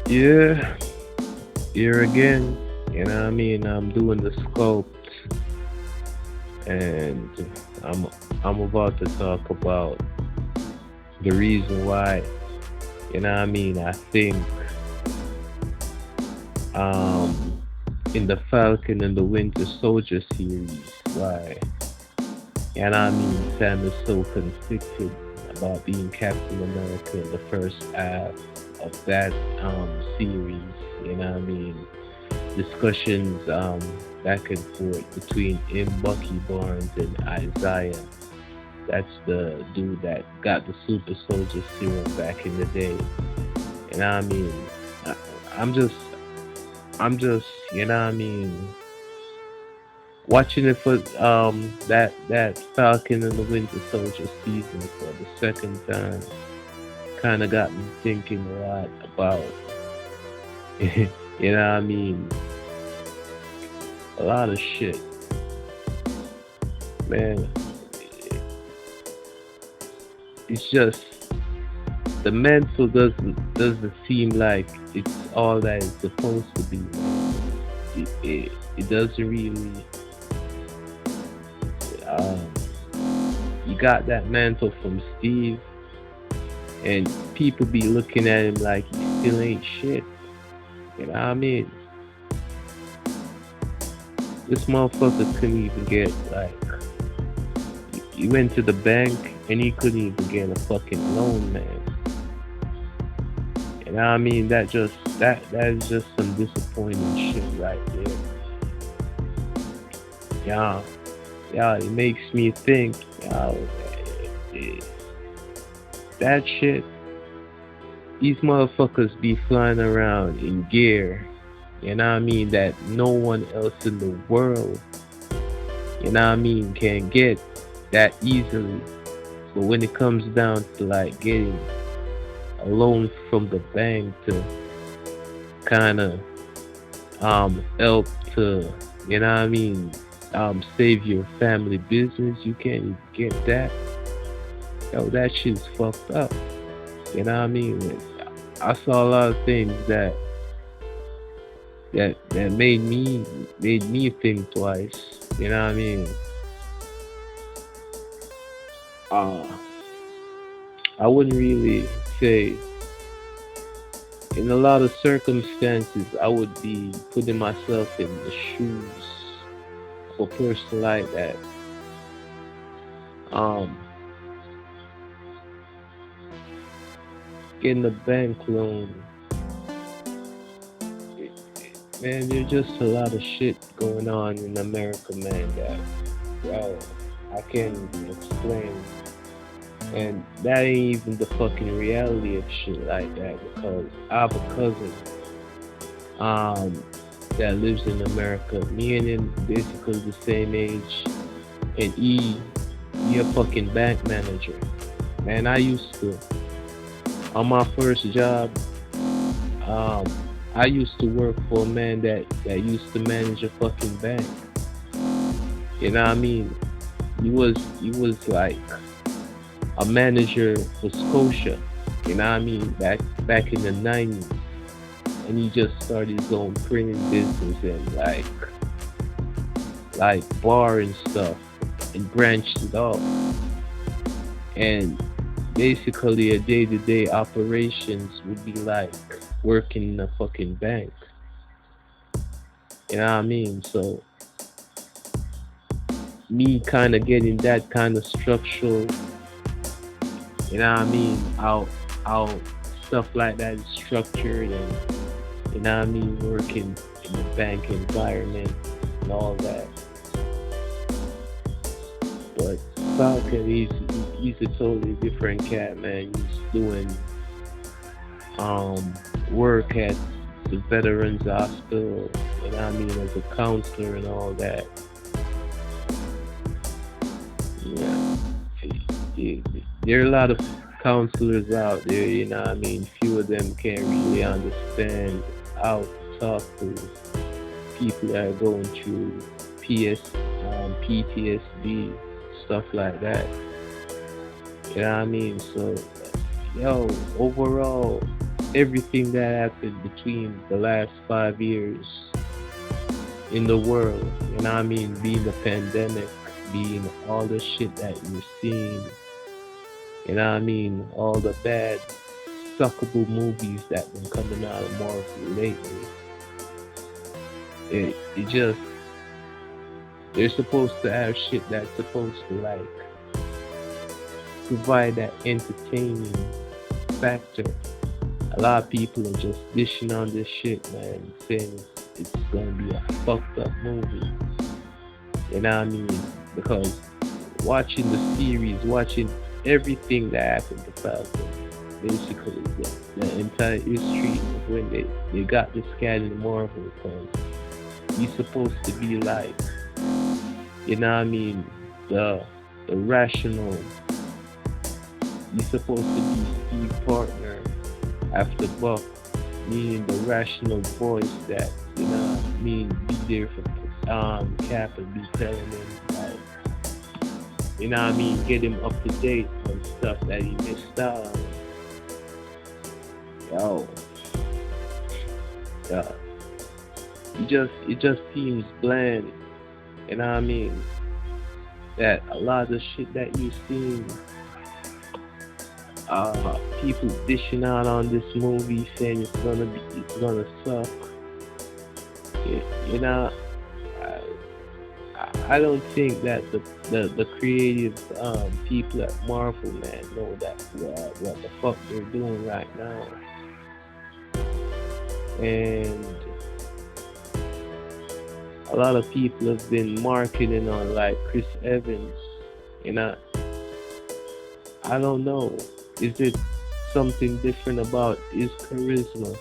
Yeah, here again. I'm doing the sculpt, and I'm I'm about to talk about the reason why. I think um in the Falcon and the Winter Soldier series, why. Sam is so conflicted about being Captain America in the first half of that series. You know what I mean? Discussions back and forth between him, Bucky Barnes, and Isaiah. That's the dude that got the super soldier serum back in the day. And I, I'm just, I'm just, watching it for that Falcon and the Winter Soldier season for the second time. Kind of got me thinking a lot about, a lot of shit, man. It's just the mental doesn't seem like it's all that it's supposed to be. It doesn't really. Um, you got that mantle from Steve, and people be looking at him like he still ain't shit. You know what I mean? This motherfucker couldn't even get like. He went to the bank and he couldn't even get a fucking loan, man. You know what I mean? That is just some disappointing shit right there. Yeah, yeah, it makes me think, eh, that shit. These motherfuckers be flying around in gear. You know what I mean? That no one else in the world, can get that easily. But when it comes down to like getting a loan from the bank to kind of help to, save your family business, you can't even get that. Yo, that shit's fucked up. You know what I mean? I saw a lot of things that made me think twice. You know what I mean? Uh, I wouldn't really say in a lot of circumstances I would be putting myself in the shoes of a person like that. Um, Getting a bank loan, man, there's just a lot of shit going on in America, man. That well, I can't even explain. And that ain't even the fucking reality of shit like that because I have a cousin um that lives in America. Me and him basically the same age, and he a fucking bank manager. Man, I used to on my first job, um, I used to work for a man that used to manage a fucking bank. You know what I mean? He was like a manager for Scotia. You know what I mean? Back in the '90s, and he just started his own printing business and like bar and stuff, and branched it off. And basically, a day-to-day operations would be like working in a fucking bank. You know what I mean? So me kind of getting that kind of structure. You know what I mean? How stuff like that is structured, and working in the bank environment and all that. But Falcon, he's a totally different cat, man. He's doing um work at the Veterans Hospital, as a counselor and all that. Yeah. There are a lot of counselors out there, few of them can't really understand how to talk to people that are going through PTSD, stuff like that. You know what I mean? So, yo, overall, everything that happened between the last 5 years in the world. You know what I mean? Being the pandemic, being all the shit that you're seeing. You know what I mean? All the bad, suckable movies that been coming out of Marvel lately. It just they're supposed to have shit that's supposed to like provide that entertaining factor. A lot of people are just dishing on this shit, man, saying it's gonna be a fucked up movie. You know what I mean? Because watching the series, watching everything that happened to Falcon, basically the entire history of when they got this guy in Marvel, because he's supposed to be like, you know what I mean, the rational. He's supposed to be Steve partner after Buck, meaning the rational voice that, you know what I mean, be there for Cap and be telling him like, you know what I mean, get him up to date on stuff that he missed out on. Yo, yeah, it just seems bland. You know what I mean? That a lot of the shit that you seen, people dishing out on this movie saying it's gonna suck. You know, I don't think that the creative people at Marvel, man, know that what the fuck they're doing right now. And a lot of people have been marketing on like Chris Evans. You know, I don't know. Is it something different about his charisma?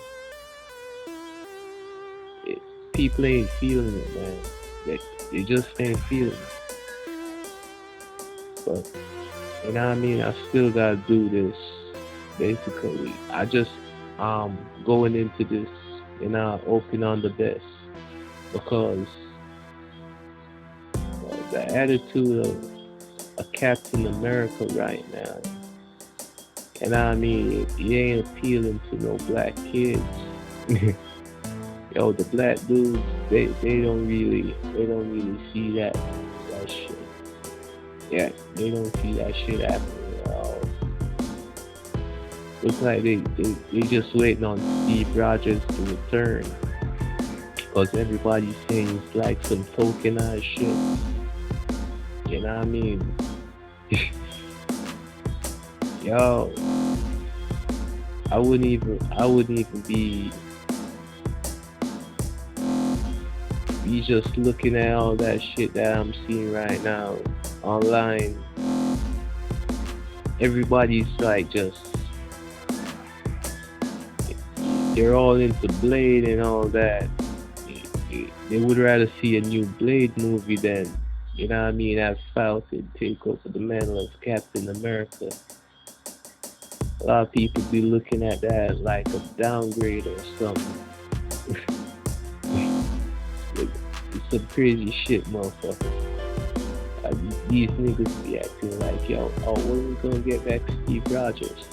It, People ain't feeling it, man. They just ain't feeling it. But you know what I mean? I still gotta do this. Basically, I just going into this, you know, open on the best because the attitude of a Captain America right now, and I mean, it ain't appealing to no black kids. Yo, the black dudes, they don't really see that shit. Yeah, they don't see that shit happening at all. Looks like they just waiting on Steve Rogers to return. Cause everybody's saying it's like some tokenized shit. You know what I mean? Yo, I wouldn't even be just looking at all that shit that I'm seeing right now online. Everybody's like just they're all into Blade and all that. They would rather see a new Blade movie than, you know what I mean, have Falcon take over the mantle of Captain America. A lot of people be looking at that like a downgrade or something. It's some crazy shit, motherfucker. Uh, these niggas be acting like, yo, oh, when we gonna get back Steve Rogers?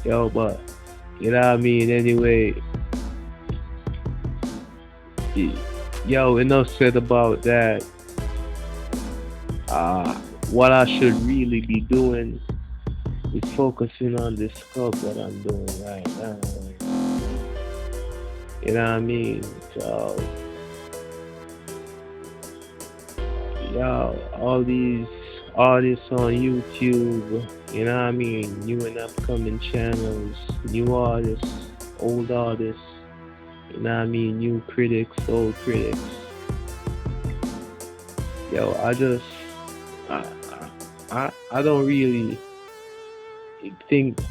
Yo, but you know what I mean. Anyway, yo, enough said about that. Uh, what I should really be doing is focusing on this sculpt that I'm doing right now. You know what I mean? So, yo, all these artists on YouTube, you know what I mean? New and upcoming channels, new artists, old artists, you know what I mean? New critics, old critics. Yo, I, I don't really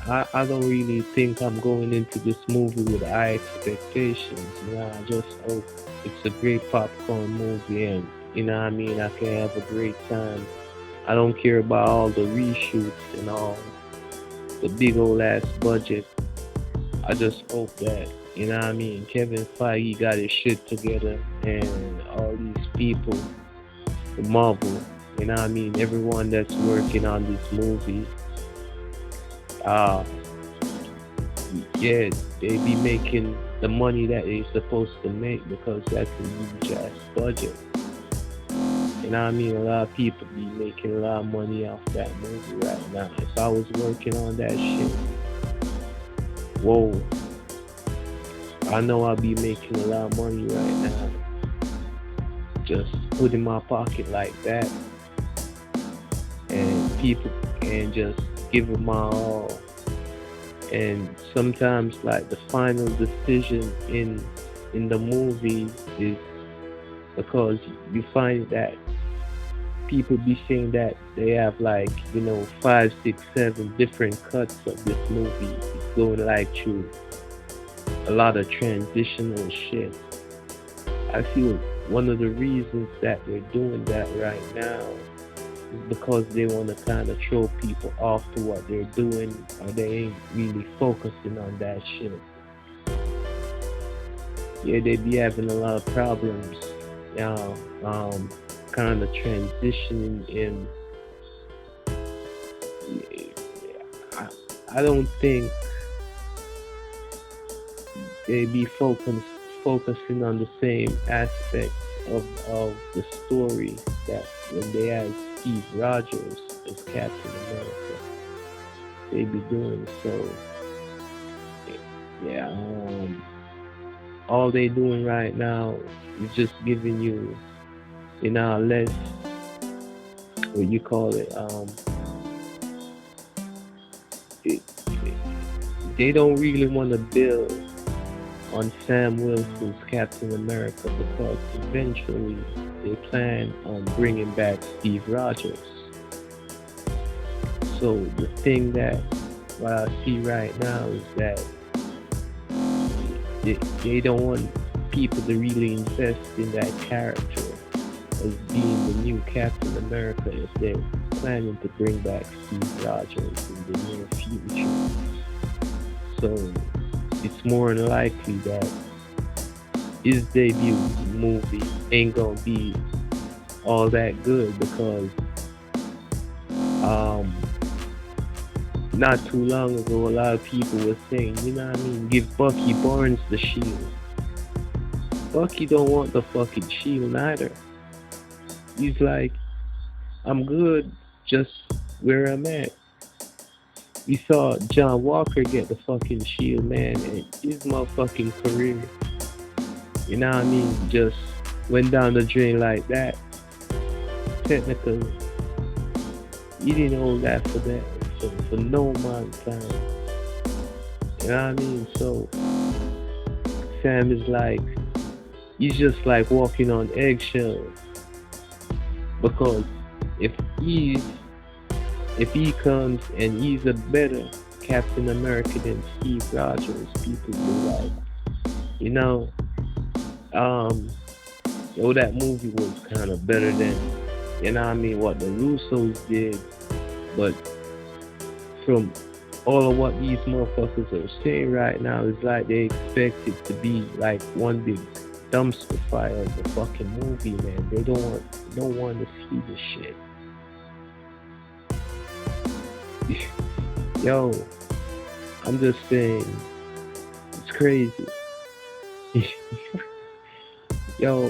I don't really think I'm going into this movie with high expectations. You know, I just hope it's a great popcorn movie and, you know what I mean, I can have a great time. I don't care about all the reshoots and all the big old ass budget. I just hope that, you know what I mean, Kevin Feige got his shit together and all these people, the Marvel. You know what I mean? Everyone that's working on this movie, uh, yeah, they be making the money that they supposed to make because that's a huge ass budget. You know what I mean? A lot of people be making a lot of money off that movie right now. If I was working on that shit, whoa, I know I'll be making a lot of money right now. Just put in my pocket like that, and people and just give it my all. And sometimes, like the final decision in the movie is because you find that people be saying that they have like five, six, seven different cuts of this movie. It's going like through a lot of transitional shit. I feel one of the reasons that they're doing that right now is because they want to kind of throw people off to what they're doing, or they ain't really focusing on that shit. Yeah, they be having a lot of problems, yeah, um, kind of transitioning in. I don't think they be focusing on the same aspects of the story that when they had Steve Rogers as Captain America, they be doing. So yeah, all they doing right now is just giving you, less, what you call it, it, they don't really want to build on Sam Wilson's Captain America because eventually they plan on bringing back Steve Rogers. So the thing that what I see right now is that they don't want people to really invest in that character as being the new Captain America if they're planning to bring back Steve Rogers in the near future. So it's more than likely that his debut movie ain't gonna be all that good because um not too long ago a lot of people were saying, what I mean, give Bucky Barnes the shield. Bucky don't want the fucking shield neither. He's like, I'm good just where I'm at. We saw John Walker get the fucking shield, man, and his motherfucking career, what I mean, just went down the drain like that. Technically, he didn't hold that for no amount of time. You know what I mean? So Sam is like, he's just like walking on eggshells because if he's if he comes and he's a better Captain America than Steve Rogers, people be like, you know, um, that movie was kind of better than, what I mean, what the Russos did. But from all of what these motherfuckers are saying right now, it's like they expect it to be like one big dumpster fire of a fucking movie, man. They don't want to see the shit. Yo, I'm just saying, it's crazy. yo,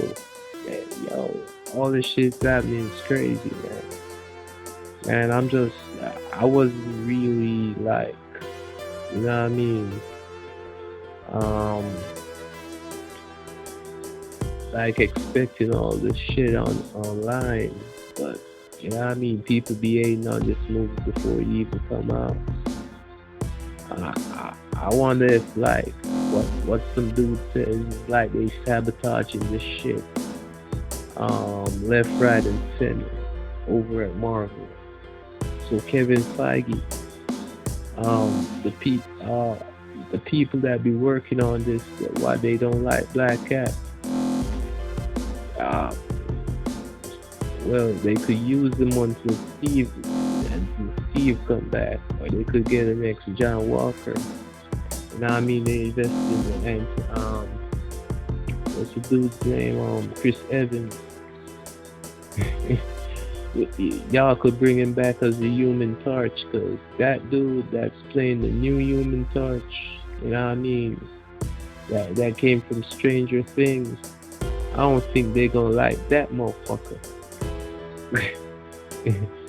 man, yo, all this shit's happening is crazy, man. And I wasn't really like, you know what I mean, um, like expecting all this shit online, but you know what I mean, people be hating on this movie before it even come out. I wonder if like what some dude says is like they sabotaging this shit, left, right, and center over at Marvel. So Kevin Feige, the people that be working on this, why they don't like Black Cat. Uh, well, they could use them until Steve come back, or they could get an next John Walker. You know what I mean? They invested in the what's the dude's name? Chris Evans. Y'all could bring him back as the Human Torch, cause that dude that's playing the new Human Torch, you know what I mean? That came from Stranger Things. I don't think they gonna like that motherfucker.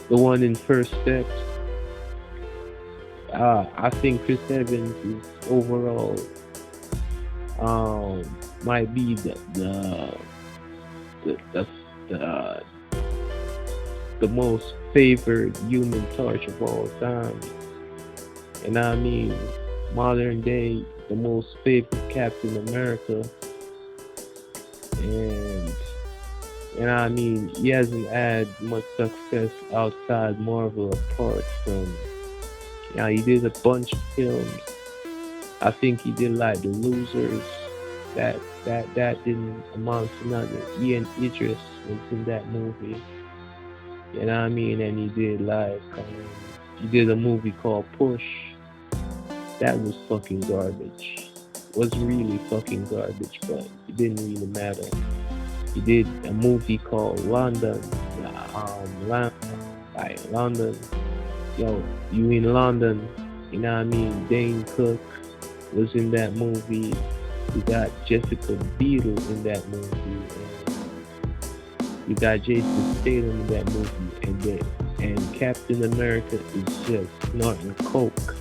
The one in First Steps. I think Chris Evans is overall might be the the, the the most favored Human Torch of all time. And I mean, modern day, the most favored Captain America. And I mean, he hasn't had much success outside Marvel apart from, yeah, he did a bunch of films. I think he did like The Losers. That didn't amount to nothing. Ian Idris was in that movie. You know what I mean? And he did like he did a movie called Push. That was fucking garbage. Was really fucking garbage, but it didn't really matter. He did a movie called London. Like London. Yo, you in London? You know what I mean? Dane Cook was in that movie. We got Jessica Biel in that movie. We got Jason Statham in that movie, and Captain America is just snorting coke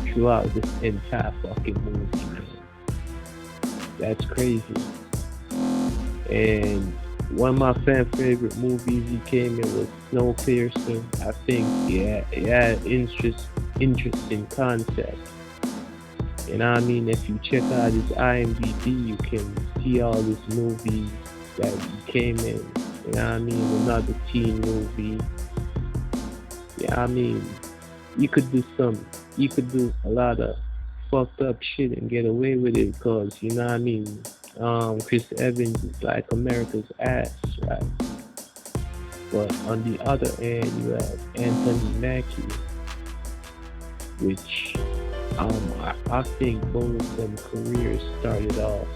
throughout this entire fucking movie, man. That's crazy. And one of my favorite movies he came in was Snowpiercer. I think it had interesting concept. And I mean, if you check out his IMDb, you can see all these movies that he came in. You know what I mean? Another teen movie. Yeah, I mean, you could do a lot of fucked up shit and get away with it because, you know what I mean? Chris Evans is like America's ass, right? But on the other end, you have Anthony Mackie, which I think both of them careers started off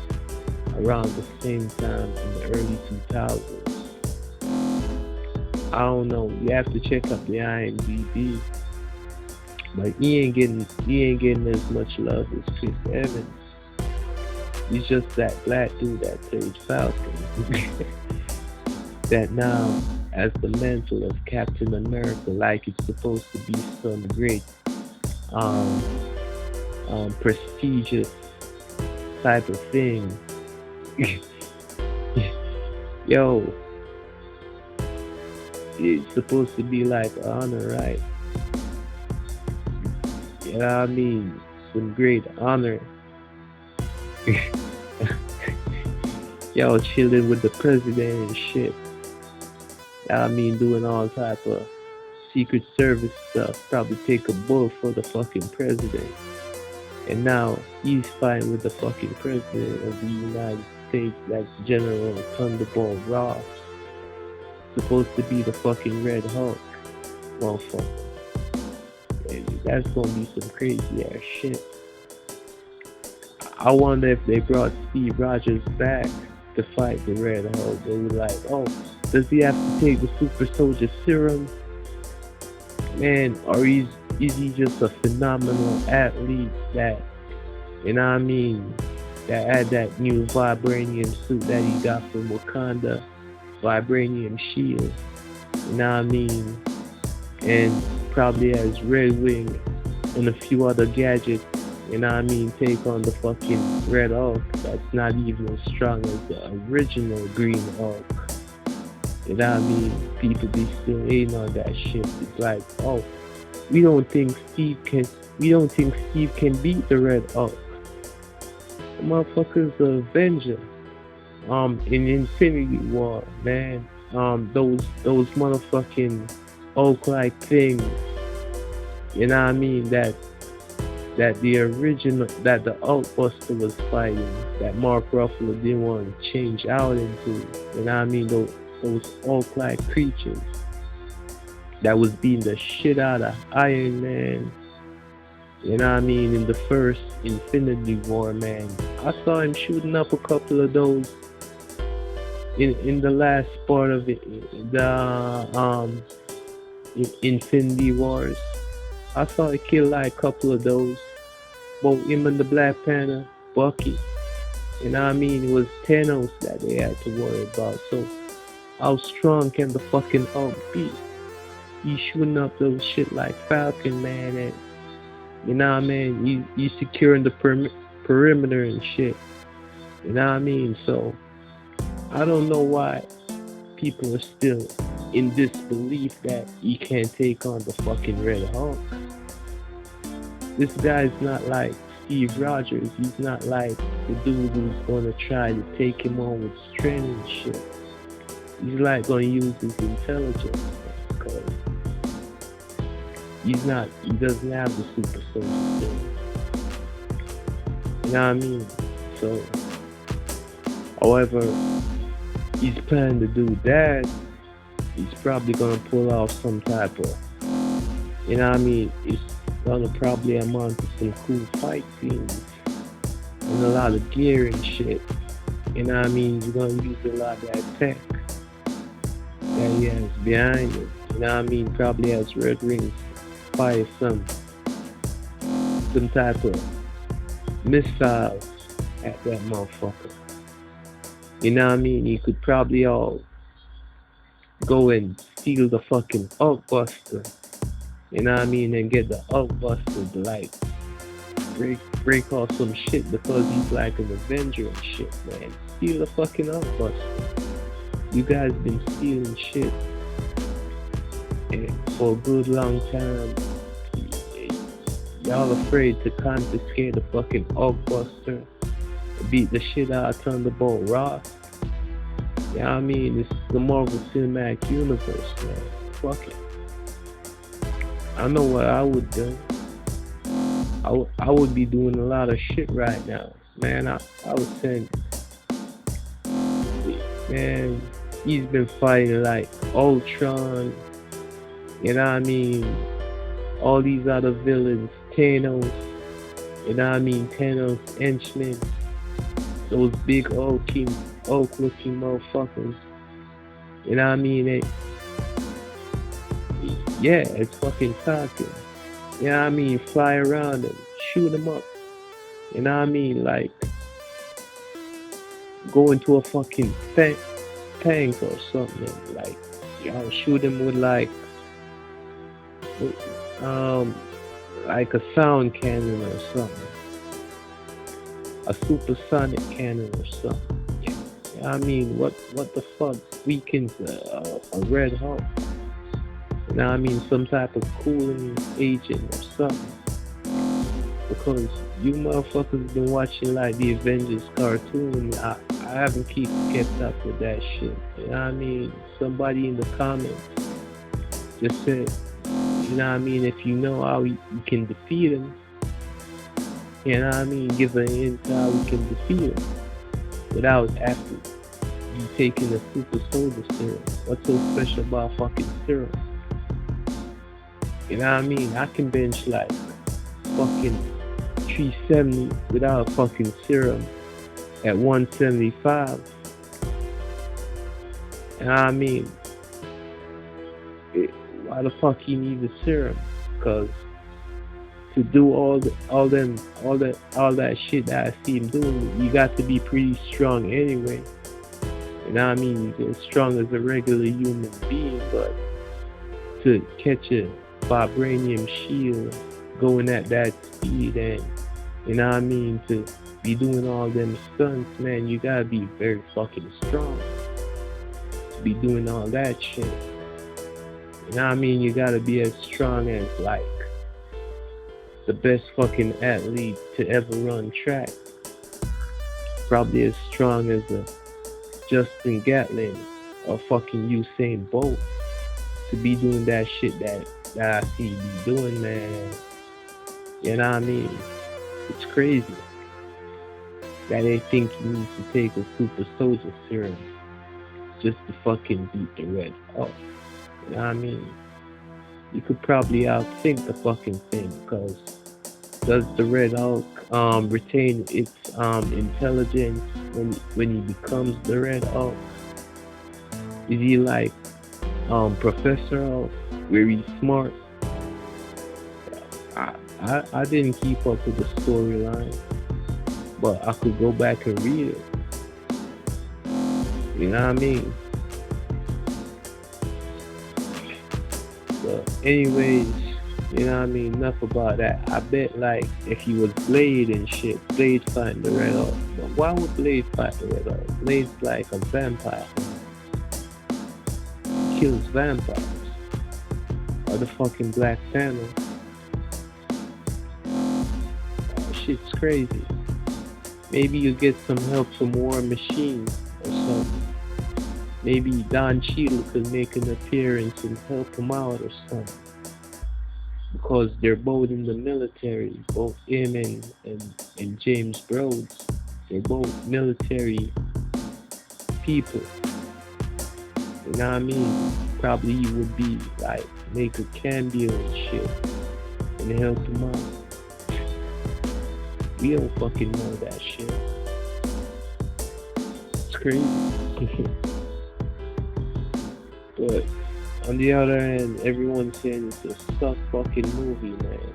around the same time in the early 2000s. I don't know. You have to check up the IMDb, but he ain't getting as much love as Chris Evans. He's just that black dude that played Falcon. That now has the mantle of Captain America, like it's supposed to be some great, um, prestigious type of thing. Yo, it's supposed to be like honor, right? You know what I mean? Some great honor. Yo, chilling with the president and shit. I mean, doing all type of Secret Service stuff. Probably take a bullet for the fucking president. And now he's fighting with the fucking president of the United States. That's General Thunderbolt Ross. Supposed to be the fucking Red Hulk. Motherfucker. And that's gonna be some crazy ass shit. I wonder if they brought Steve Rogers back to fight the Red Hulk. They were like, oh, does he have to take the super soldier serum? Man, or is he just a phenomenal athlete that, you know what I mean, that had that new vibranium suit that he got from Wakanda, vibranium shield, you know what I mean, and probably has Red Wing and a few other gadgets, you know what I mean, take on the fucking Red Hulk that's not even as strong as the original Green Hulk. You know what I mean? People be still hating on that shit. It's like, oh, we don't think Steve can beat the Red Hulk. The motherfucker's the Avenger. In Infinity War, man. Those motherfucking Hulk-like things. You know what I mean? That the original, that the Hulkbuster was fighting, that Mark Ruffalo didn't want to change out into. You know what I mean? Those Hulk-like creatures that was beating the shit out of Iron Man. You know what I mean? In the first Infinity War, man. I saw him shooting up a couple of those in the last part of it, the Infinity Wars. I saw it kill like a couple of those. Both him and the Black Panther, Bucky. You know what I mean? It was Thanos that they had to worry about. So how strong can the fucking Hulk be? He's shooting up those shit like Falcon, man, and you know what I mean? You securing the perimeter and shit. You know what I mean? So I don't know why people are still in disbelief that he can't take on the fucking Red Hulk. This guy's not like Steve Rogers. He's not like the dude who's gonna try to take him on with strength and shit. He's like gonna use his intelligence because he doesn't have the super soldier thing. You know what I mean? So, however, he's planning to do that. He's probably gonna pull off some type of, you know what I mean? It's gonna probably amount to some cool fight scenes and a lot of gear and shit. You know what I mean? He's gonna use a lot of that tech that he has behind it. You know what I mean? Probably has Red Rings fire some type of missile at that motherfucker. You know what I mean? He could probably all go and steal the fucking Hulkbuster. You know what I mean? And get the Hulkbuster to like break off some shit because he's like an Avenger and shit, man. Steal the fucking Hulkbuster. You guys been stealing shit and for a good long time. Y'all afraid to confiscate the fucking Hulkbuster, beat the shit out of Thunderbolt Ross. You know what I mean? It's the Marvel Cinematic Universe, man. Fuck it. I know what I would do. I would be doing a lot of shit right now. Man, I was saying, man, he's been fighting like Ultron, you know what I mean? All these other villains, Thanos, you know what I mean? Thanos henchmen, those big Hulk-looking motherfuckers, you know what I mean? Yeah, it's fucking talking. You know what I mean? Fly around them, shoot them up. You know what I mean? Like, go into a fucking tank or something. Like, y'all shoot them with um, like a sound cannon or something. A supersonic cannon or something. Yeah. You know what I mean? What the fuck weakens a Red Hulk? You know what I mean? Some type of cooling agent or something. Because you motherfuckers been watching like the Avengers cartoon. I haven't kept up with that shit. You know what I mean? Somebody in the comments just said, you know what I mean, if you know how you can defeat him, you know what I mean, give an hint how we can defeat him without after you taking a super soldier serum. What's so special about fucking serum? You know what I mean? I can bench like fucking 370 without fucking serum at 175. You know what I mean? Why the fuck you need the serum? Cause to do all that shit that I see him doing, you got to be pretty strong anyway. You know what I mean? You're as strong as a regular human being, but to catch a vibranium shield going at that speed and, you know what I mean, to be doing all them stunts, man, you gotta be very fucking strong to be doing all that shit. You know what I mean? You gotta be as strong as like the best fucking athlete to ever run track. Probably as strong as a Justin Gatlin or fucking Usain Bolt to be doing that shit that I see you doing, man. You know what I mean? It's crazy that they think you need to take a super soldier serum just to fucking beat the Red Hulk. You know what I mean? You could probably outthink the fucking thing, because does the Red Hulk retain its intelligence when he becomes the Red Hulk? Is he like Professor Oak, where he's smart? I didn't keep up with the storyline, but I could go back and read it. You know what I mean? But anyways, you know what I mean? Enough about that. I bet like if he was Blade and shit, Blade fighting the Red Hulk. But why would Blade fight the Red Hulk? Blade's like a vampire. He kills vampires. Or the fucking Black Panther. Shit's crazy. Maybe you get some help from War Machine or something. Maybe Don Cheadle could make an appearance and help him out or something. Because they're both in the military, both him and James Rhodes. They're both military people. You know what I mean? Probably he would be like make a cameo and shit and help him out. We don't fucking know that shit. It's crazy. But on the other hand, everyone's saying it's a suck fucking movie, man.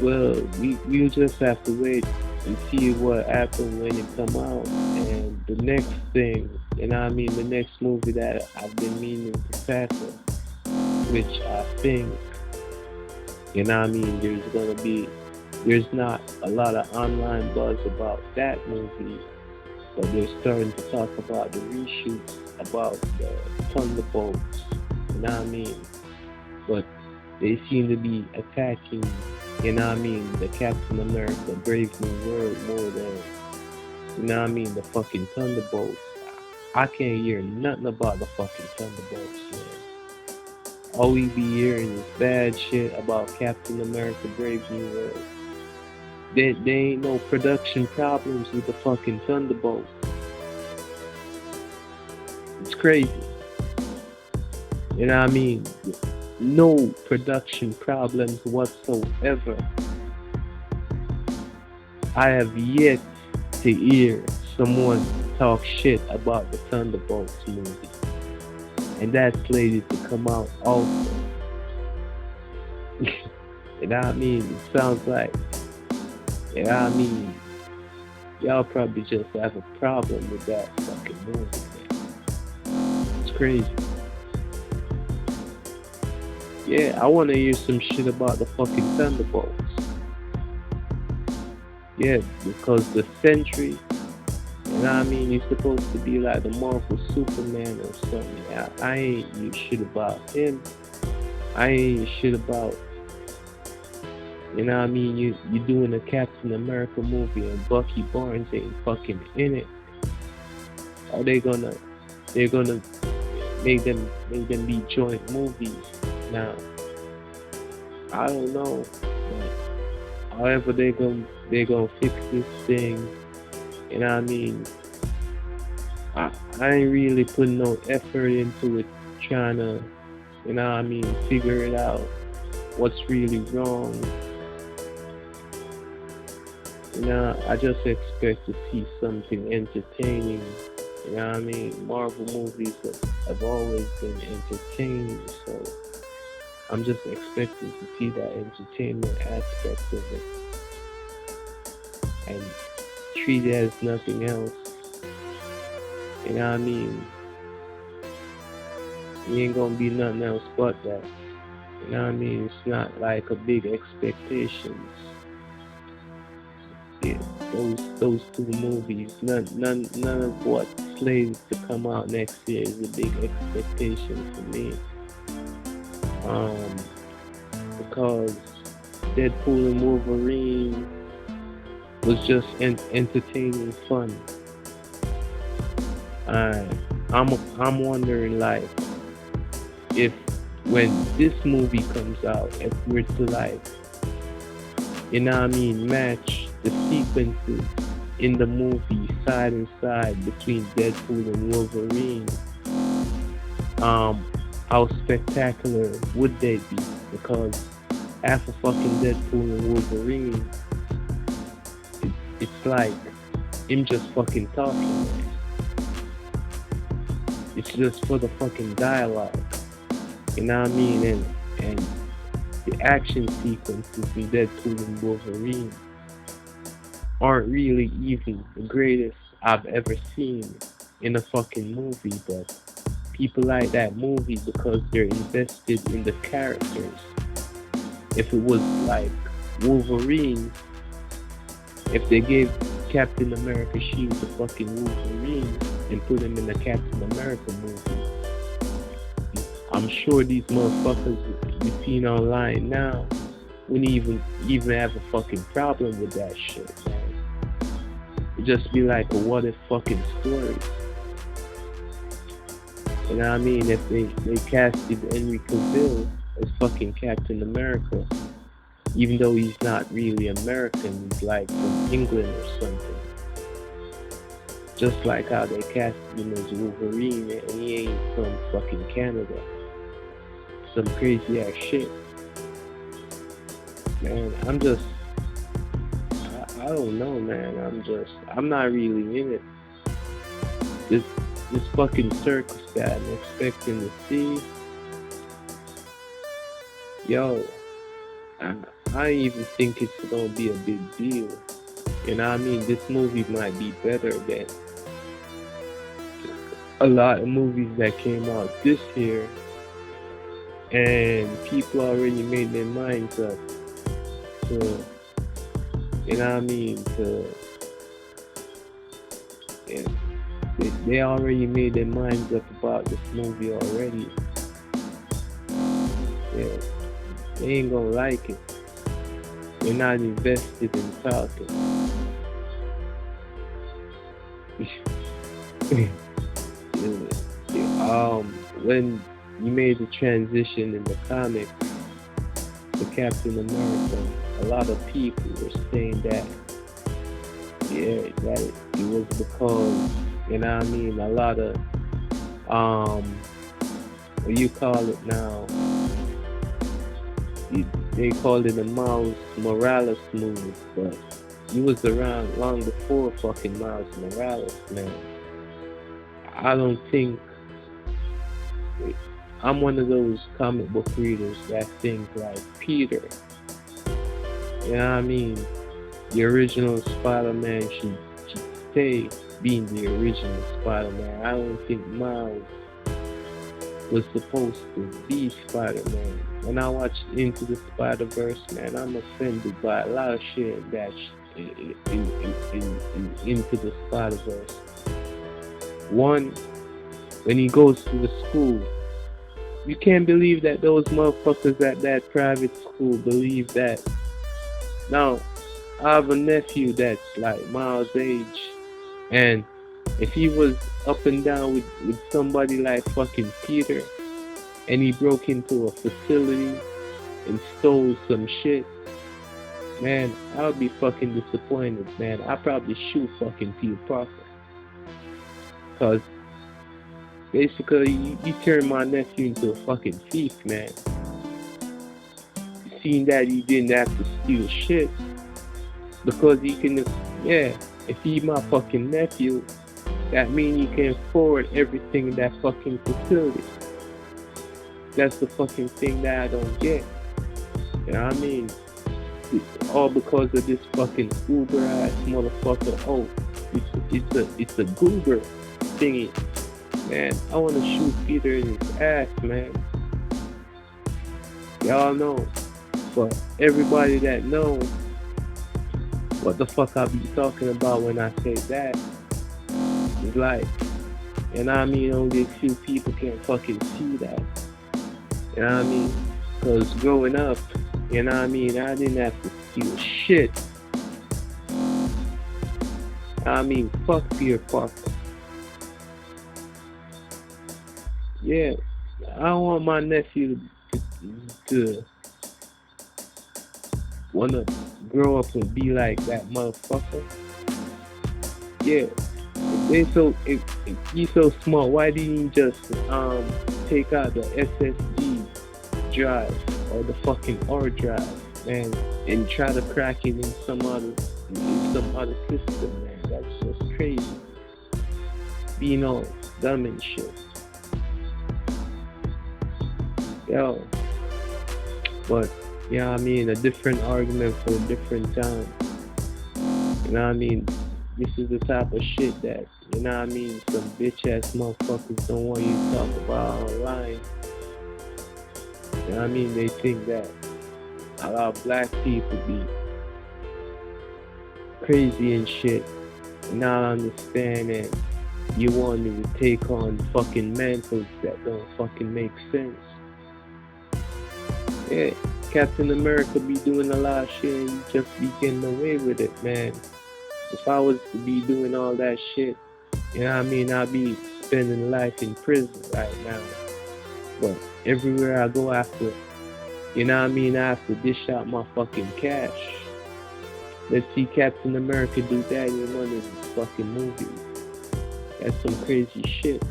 Well, we'll just have to wait and see what happens when it come out. And the next thing, you know what I mean, the next movie that I've been meaning to tackle, which I think, you know what I mean, there's not a lot of online buzz about that movie, but they're starting to talk about the reshoots about the Thunderbolts, you know what I mean? But they seem to be attacking, you know what I mean, the Captain America Brave New World more than, you know what I mean, the fucking Thunderbolts. I can't hear nothing about the fucking Thunderbolts, man. All we be hearing is bad shit about Captain America Brave New World. There ain't no production problems with the fucking Thunderbolts. It's crazy. You know what I mean? No production problems whatsoever. I have yet to hear someone talk shit about the Thunderbolts movie. And that's slated to come out also. You know what I mean? It sounds like, you know what I mean? Y'all probably just have a problem with that fucking movie, man. It's crazy. Yeah, I want to hear some shit about the fucking Thunderbolts. Yeah, because the Sentry, you know what I mean, he's supposed to be like the Marvel Superman or something. I ain't you shit about him. I ain't shit about, you know what I mean, you doing a Captain America movie and Bucky Barnes ain't fucking in it. Are they're gonna make them be joint movies now? I don't know. But however they're gonna fix this thing, you know what I mean? I ain't really putting no effort into it, trying to, you know what I mean, figure it out. What's really wrong? You know, I just expect to see something entertaining. You know what I mean? Marvel movies have always been entertaining, so I'm just expecting to see that entertainment aspect of it and treat it as nothing else. You know what I mean? It ain't gonna be nothing else but that. You know what I mean? It's not like a big expectations. Yeah, those two movies, none of what's slated to come out next year is a big expectation for me. Because Deadpool and Wolverine was just entertaining fun. I'm wondering like if when this movie comes out, if we're to like, you know what I mean, match the sequences in the movie side and side between Deadpool and Wolverine, how spectacular would they be? Because after fucking Deadpool and Wolverine, it's like him just fucking talking. It's just for the fucking dialogue. You know what I mean? And the action sequences in Deadpool and Wolverine aren't really even the greatest I've ever seen in a fucking movie, but people like that movie because they're invested in the characters. If it was like Wolverine, if they gave Captain America Shield to fucking Wolverine and put him in the Captain America movie, I'm sure these motherfuckers you seen online now wouldn't even have a fucking problem with that shit, man. It'd just be like a what if fucking story. You know what I mean? If they casted Henry Cavill as fucking Captain America, even though he's not really American, he's like from England or something. Just like how they casted him as Wolverine and he ain't from fucking Canada. Some crazy ass shit. Man, I don't know, man. I'm not really in it. This this fucking circus that I'm expecting to see, yo, I, I even think it's gonna be a big deal. You know what I mean? This movie might be better than a lot of movies that came out this year, and people already made their minds up to, you know what I mean, to, yeah, they already made their minds up about this movie already. Yeah, they ain't gonna like it. They're not invested in talking. When you made the transition in the comics to Captain America, a lot of people were saying that, yeah, that it was because, you know what I mean, a lot of, what you call it now, they called it a Miles Morales movie, but he was around long before fucking Miles Morales, man. I don't think I'm one of those comic book readers that think like Peter. You know what I mean? The original Spider-Man should stay being the original Spider-Man. I don't think Miles was supposed to be Spider-Man. When I watched Into the Spider-Verse, man, I'm offended by a lot of shit that in Into the Spider-Verse. One, when he goes to the school, you can't believe that those motherfuckers at that private school believe that. Now, I have a nephew that's like Miles' age, and if he was up and down with somebody like fucking Peter, and he broke into a facility and stole some shit, man, I would be fucking disappointed, man. I'd probably shoot fucking Peter Parker. Cause basically, you turned my nephew into a fucking thief, man. Seeing that he didn't have to steal shit, because he can, yeah, if he my fucking nephew, that means he can afford everything in that fucking facility. That's the fucking thing that I don't get. You know what I mean? All because of this fucking Uber ass motherfucker. Oh, it's a Goober thingy. Man, I wanna shoot Peter in his ass, man. Y'all know. But everybody that knows what the fuck I be talking about when I say that is like, you know what I mean, only a few people can fucking see that. You know what I mean? Because growing up, you know what I mean, I didn't have to steal shit. I mean, fuck Peter Parker. Yeah, I don't want my nephew to wanna grow up and be like that motherfucker. Yeah, if he's so smart, why didn't he just take out the SSD drive or the fucking hard drive, man, and try to crack it in some other system, man? That's just crazy. Being all dumb and shit. Yo, but you know what I mean, a different argument for a different time. You know what I mean? This is the type of shit that, you know what I mean, some bitch ass motherfuckers don't want you to talk about online. You know what I mean? They think that a lot of black people be crazy and shit, not understanding you want me to take on fucking mantles that don't fucking make sense. Yeah, Captain America be doing a lot of shit and you just be getting away with it, man. If I was to be doing all that shit, you know what I mean, I'd be spending life in prison right now. But everywhere I go after, you know what I mean, I have to dish out my fucking cash. Let's see Captain America do that in one of his fucking movies. That's some crazy shit.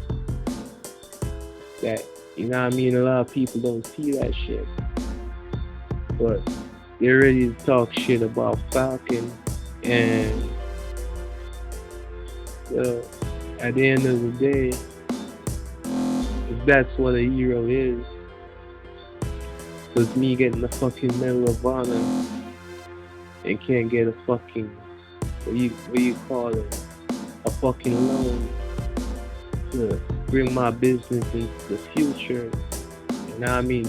That, you know what I mean, a lot of people don't see that shit. But they're ready to talk shit about Falcon and at the end of the day, if that's what a hero is, was me getting the fucking Medal of Honor and can't get a fucking, what you call it, a fucking loan to bring my business into the future. You know what I mean?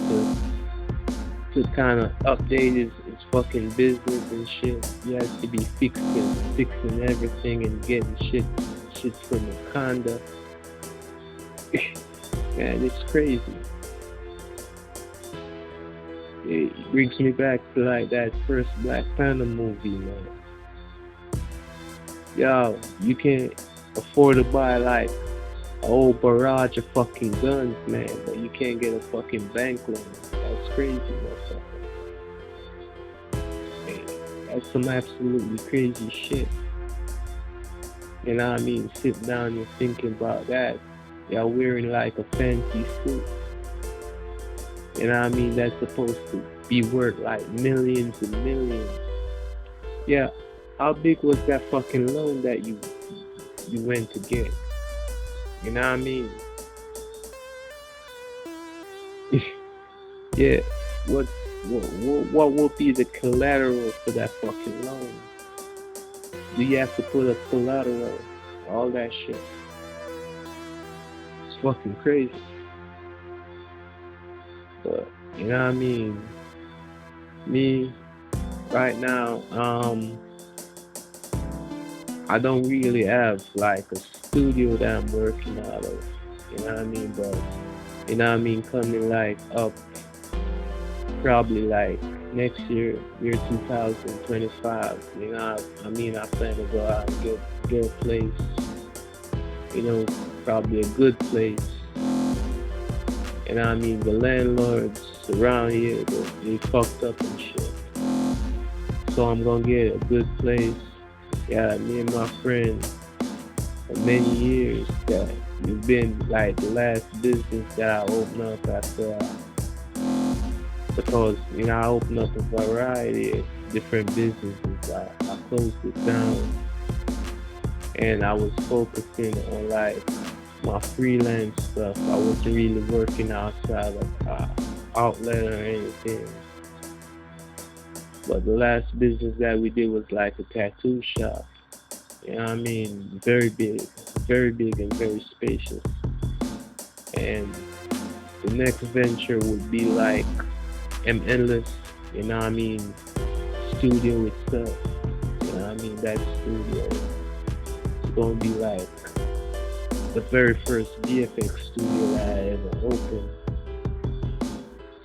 To kind of update his fucking business and shit. He has to be fixing everything and getting shit from Wakanda. Man, it's crazy. It brings me back to like that first Black Panther movie, man. Yo, you can't afford to buy like a whole barrage of fucking guns, man, but you can't get a fucking bank loan. That's crazy, motherfucker. Man, that's some absolutely crazy shit. You know what I mean? Sit down and thinking about that. Y'all wearing like a fancy suit. You know what I mean? That's supposed to be worth like millions and millions. Yeah, how big was that fucking loan that you went to get? You know what I mean? Yeah, what will be the collateral for that fucking loan? Do you have to put a collateral? All that shit. It's fucking crazy. But you know what I mean? Me right now, I don't really have like a studio that I'm working out of. You know what I mean? But you know what I mean, coming like up probably like next year 2025, you know, I mean, I plan to go out and get a place, you know, probably a good place. You know what I mean, the landlords around here, they fucked up and shit. So I'm gonna get a good place. Yeah, me and my friend for many years that it's been like the last business that I opened up after because, you know, I opened up a variety of different businesses. I closed it down and I was focusing on like my freelance stuff. I wasn't really working outside of outlet or anything. But the last business that we did was like a tattoo shop. You know what I mean? Very big and very spacious. And the next venture would be like endless, you know what I mean, studio itself. You know what I mean? That studio is gonna be like the very first VFX studio that I ever opened.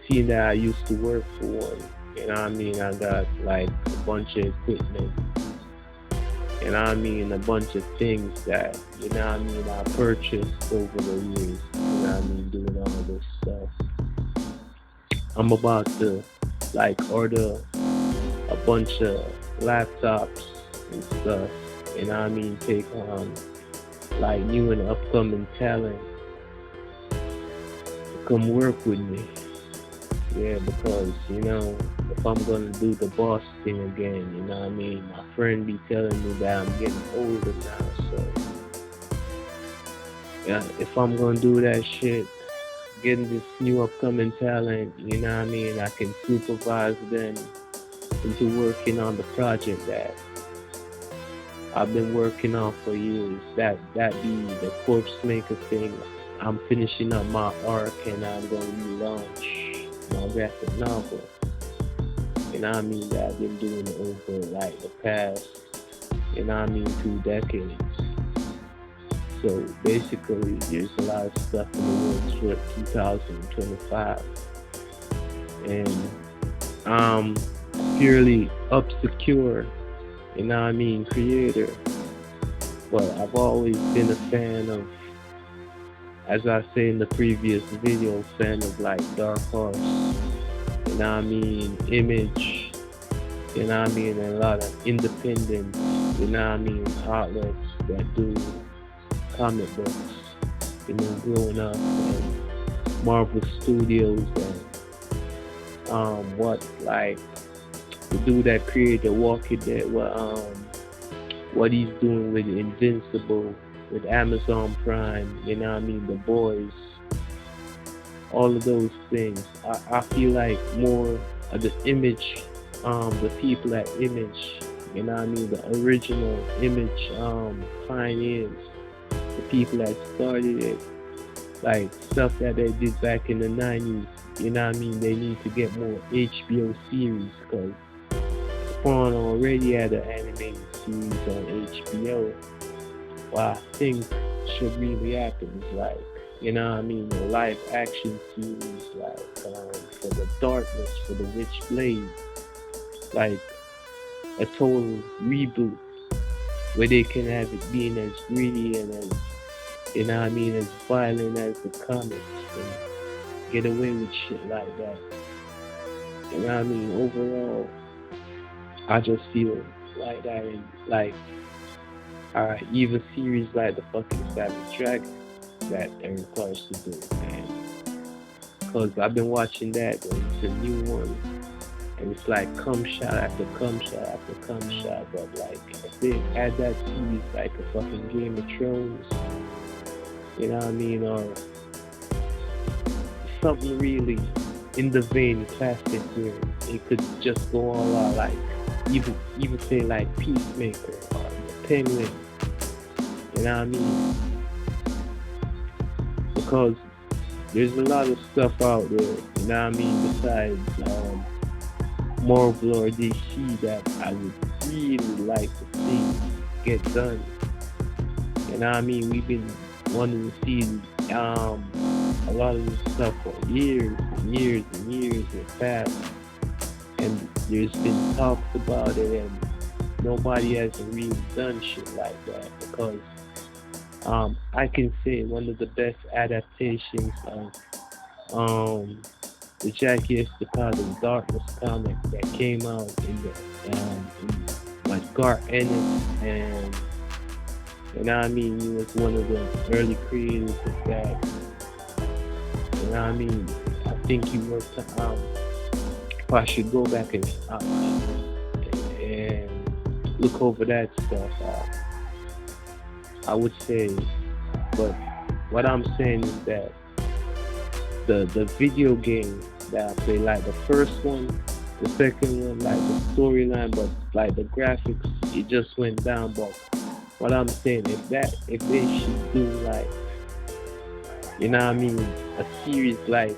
Seeing that I used to work for one, you know what I mean? I got like a bunch of equipment, you know what I mean? A bunch of things that, you know what I mean, I purchased over the years, you know what I mean, doing all this stuff. I'm about to like order a bunch of laptops and stuff, you know what I mean, take on like new and upcoming talent to come work with me. Yeah, because, you know, if I'm gonna do the boss thing again, you know what I mean, my friend be telling me that I'm getting older now, so yeah, if I'm gonna do that shit, getting this new upcoming talent, you know what I mean? I can supervise them into working on the project that I've been working on for years. That be the corpse maker thing. I'm finishing up my arc and I'm gonna relaunch my graphic novel. You know what I mean? That I've been doing over like the past, you know what I mean, 2 decades. So basically, there's a lot of stuff in the works for 2025, and I'm purely obscure, you know what I mean, creator. But I've always been a fan of, as I say in the previous video, fan of like Dark Horse, you know what I mean, Image, you know what I mean, and a lot of independent, you know what I mean, outlets that do comic books, you know, growing up, and Marvel Studios, and what like the dude that created Walking Dead, what he's doing with Invincible, with Amazon Prime, you know what I mean, The Boys, all of those things. I feel like more of the Image, the people at Image, you know what I mean, the original Image pioneers, the people that started it, like stuff that they did back in the 90s, you know what I mean, they need to get more HBO series, because Spawn already had an animated series on HBO. What I think should really happen is like, you know what I mean, a live action series like for the Darkness, for the Witchblade, like a total reboot where they can have it being as greedy and as, you know what I mean, as violent as the comics, and get away with shit like that. You know what I mean? Overall, I just feel like that, and like, alright, even series like the fucking Savage Dragon that Eric Clark's to do, man. Cause I've been watching that, and it's a new one, and it's like cum shot after cum shot after cum shot. But like, if they add that series like a fucking Game of Thrones, you know what I mean, or something really in the vein classic where it could just go all out, like even say like Peacemaker or the Penguin, you know what I mean? Because there's a lot of stuff out there, you know what I mean, besides Marvel or DC that I would really like to see get done. You know what I mean? We've been wanting to see a lot of this stuff for years and years and years in the past, and there's been talks about it, and nobody hasn't really done shit like that. Because I can say one of the best adaptations of the Jackie Estacado Darkness comic that came out in the like Garth Ennis, and you know what I mean, he was one of the early creators of that. You know what I mean? I think he worked I should go back and look over that stuff. I would say, but what I'm saying is that the video game that I play, like the first one, the second one, like the storyline, but like the graphics, it just went down. But what I'm saying, if they should do like, you know what I mean, a series like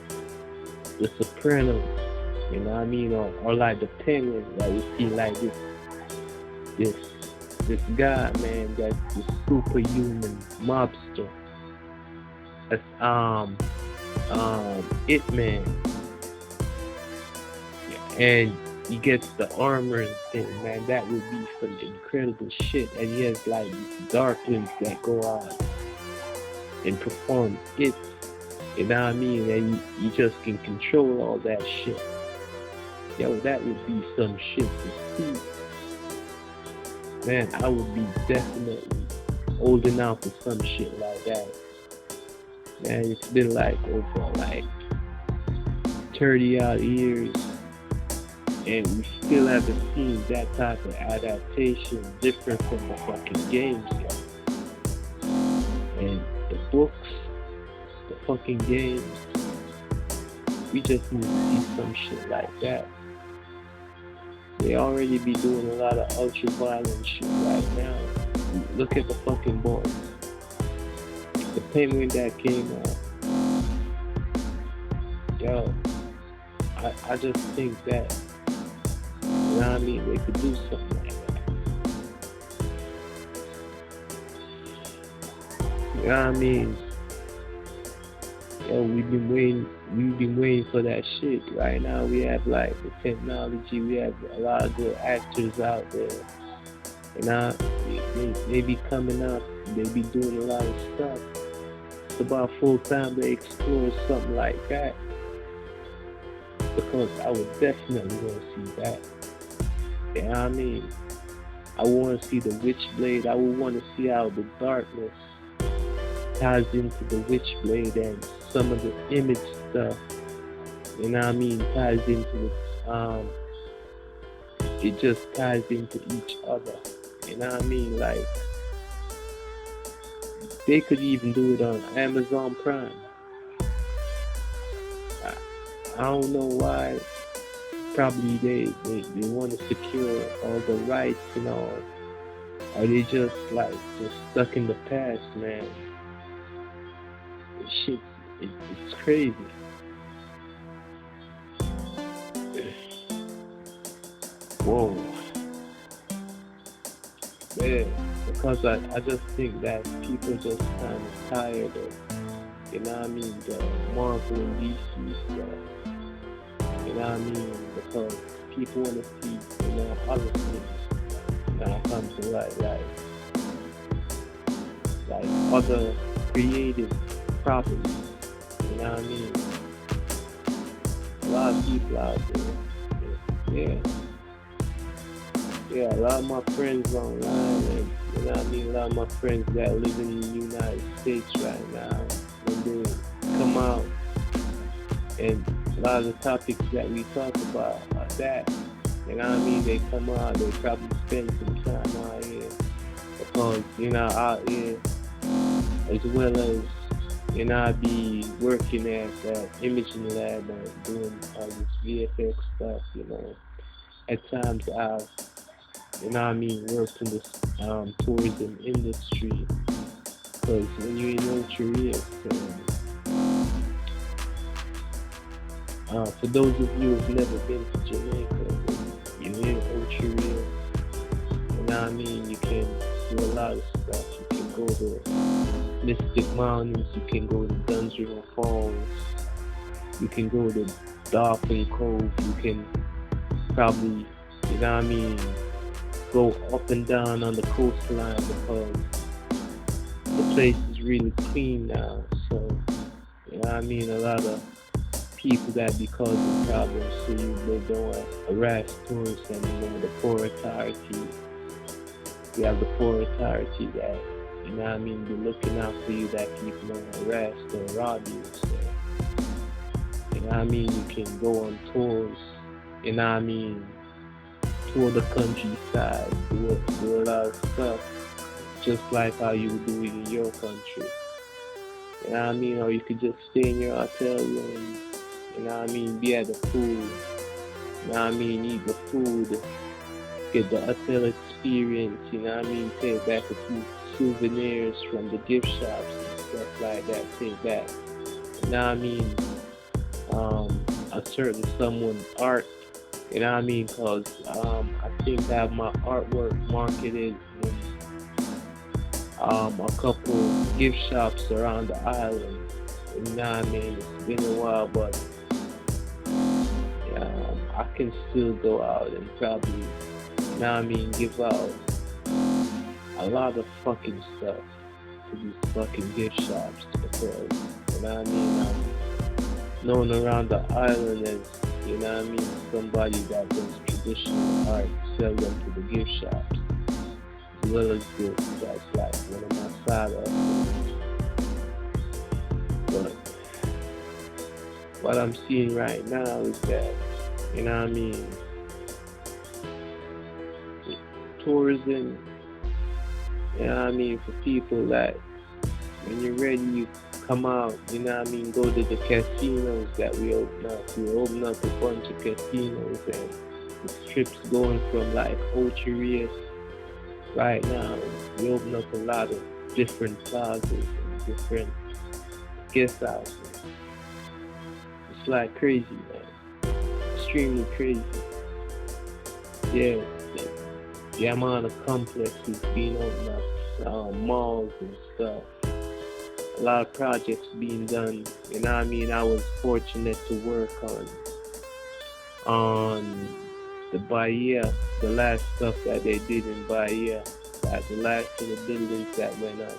The Sopranos, you know what I mean, or like the Penguin, that you see like this guy, man, that's this superhuman mobster. That's It Man, and he gets the armor and thing, man. That would be some incredible shit. And he has like these darklings that go out and perform it. You know what I mean? And you just can control all that shit. Yo, that would be some shit to see. Man, I would be definitely holding out for some shit like that. Man, it's been like over like 30 odd years, and we still haven't seen that type of adaptation different from the fucking games yet. And the books, the fucking games, We just need to see some shit like that. They already be doing a lot of ultra violent shit right now. Look at the fucking boys. The penguin that came out. Yo, I just think that, you know what I mean, they could do something like that. You know what I mean? Yo, we've been waiting for that shit. Right now we have like the technology, we have a lot of good actors out there. And now they be coming up, they be doing a lot of stuff. It's about full time they explore something like that. Because I would definitely want to see that. You know what I mean? I want to see the Witchblade. I would want to see how the darkness ties into the Witchblade and some of the image stuff. You know what I mean? Ties into it just ties into each other. You know what I mean? Like they could even do it on Amazon Prime. I, I don't know why. Probably they want to secure all the rights and all. Or they just like just stuck in the past, man. Shit, it's crazy. Whoa, man. Because I just think that people just kind of tired of, you know what I mean, the Marvel and DC stuff. You know what I mean? Because people want to see, you know, other things. Now come to like other creative properties. You know what I mean? A lot of people out there. Yeah. Yeah, a lot of my friends online and you know what I mean, a lot of my friends that live in the United States right now, when they come out and a lot of the topics that we talk about are that. You know what I mean? They come out, they probably spend some time out here because, you know, out here as well as, you know, I be working at that imaging lab and doing all this VFX stuff, you know. At times I've, you know what I mean, worked in this tourism industry because when you know what you're here, for those of you who've never been to Jamaica, you in Ocho, you know what I mean? You can do a lot of stuff. You can go to Mystic Mountains, you can go to Duns River Falls, you can go to Dolphin Cove, you can probably, you know what I mean, go up and down on the coastline because the place is really clean now. So, you know what I mean? A lot of people that be causing problems so they don't harass tourists anymore. The poor authority, you have the poor authority that, you know what I mean, be looking out for you that people don't harass or rob you. So, you know what I mean, you can go on tours, you know what I mean, tour the countryside, do a lot of stuff, just like how you would do it in your country. You know what I mean? Or you could just stay in your hotel room, you know what I mean, be at the pool, you know what I mean, eat the food, get the hotel experience, you know what I mean, take back a few souvenirs from the gift shops and stuff like that, take back, you know what I mean, a certain someone's art, you know what I mean, because I think I have my artwork marketed in a couple gift shops around the island, you know what I mean, it's been a while, but I can still go out and probably, you know what I mean, give out a lot of fucking stuff to these fucking gift shops because, you know what I mean, I'm known around the island as, you know what I mean, somebody that does traditional art, sell them to the gift shops, as well as this, that's like one of my side hustles. But what I'm seeing right now is that, you know what I mean, tourism, you know what I mean, for people that when you're ready, you come out, you know what I mean, go to the casinos that we open up. We open up a bunch of casinos and the strips going from like Ocherias right now. We open up a lot of different plazas and different guest houses. It's like crazy, man. Extremely crazy. Yeah, the amount of complexes being opened up, malls and stuff. A lot of projects being done. You know what I mean? I was fortunate to work on the Bahia, the last stuff that they did in Bahia, like the last of the buildings that went up.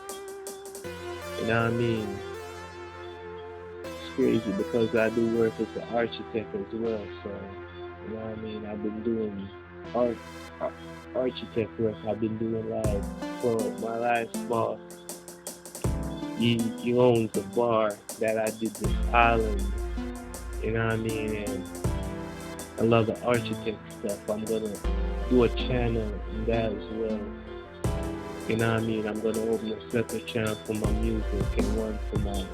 You know what I mean? It's crazy because I do work as an architect as well. So, you know what I mean? I've been doing art, architect work. I've been doing like for my last boss. He owns a bar that I did this island. You know what I mean? And a lot of architect stuff. I'm gonna do a channel in that as well. You know what I mean? I'm gonna open a separate channel for my music and one for my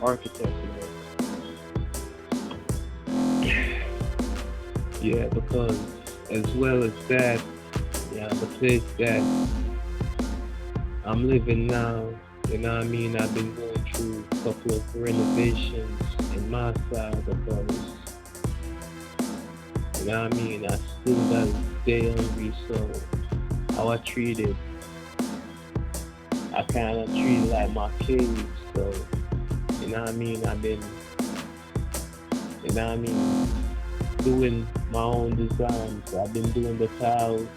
architect work. Yeah, because as well as that, yeah, the place that I'm living now, you know what I mean? I've been going through a couple of renovations in my side because, you know what I mean? I still gotta stay hungry, so how I treat it, I kind of treat it like my cave. So, you know what I mean? I've been, you know what I mean, doing my own designs. I've been doing the tiles.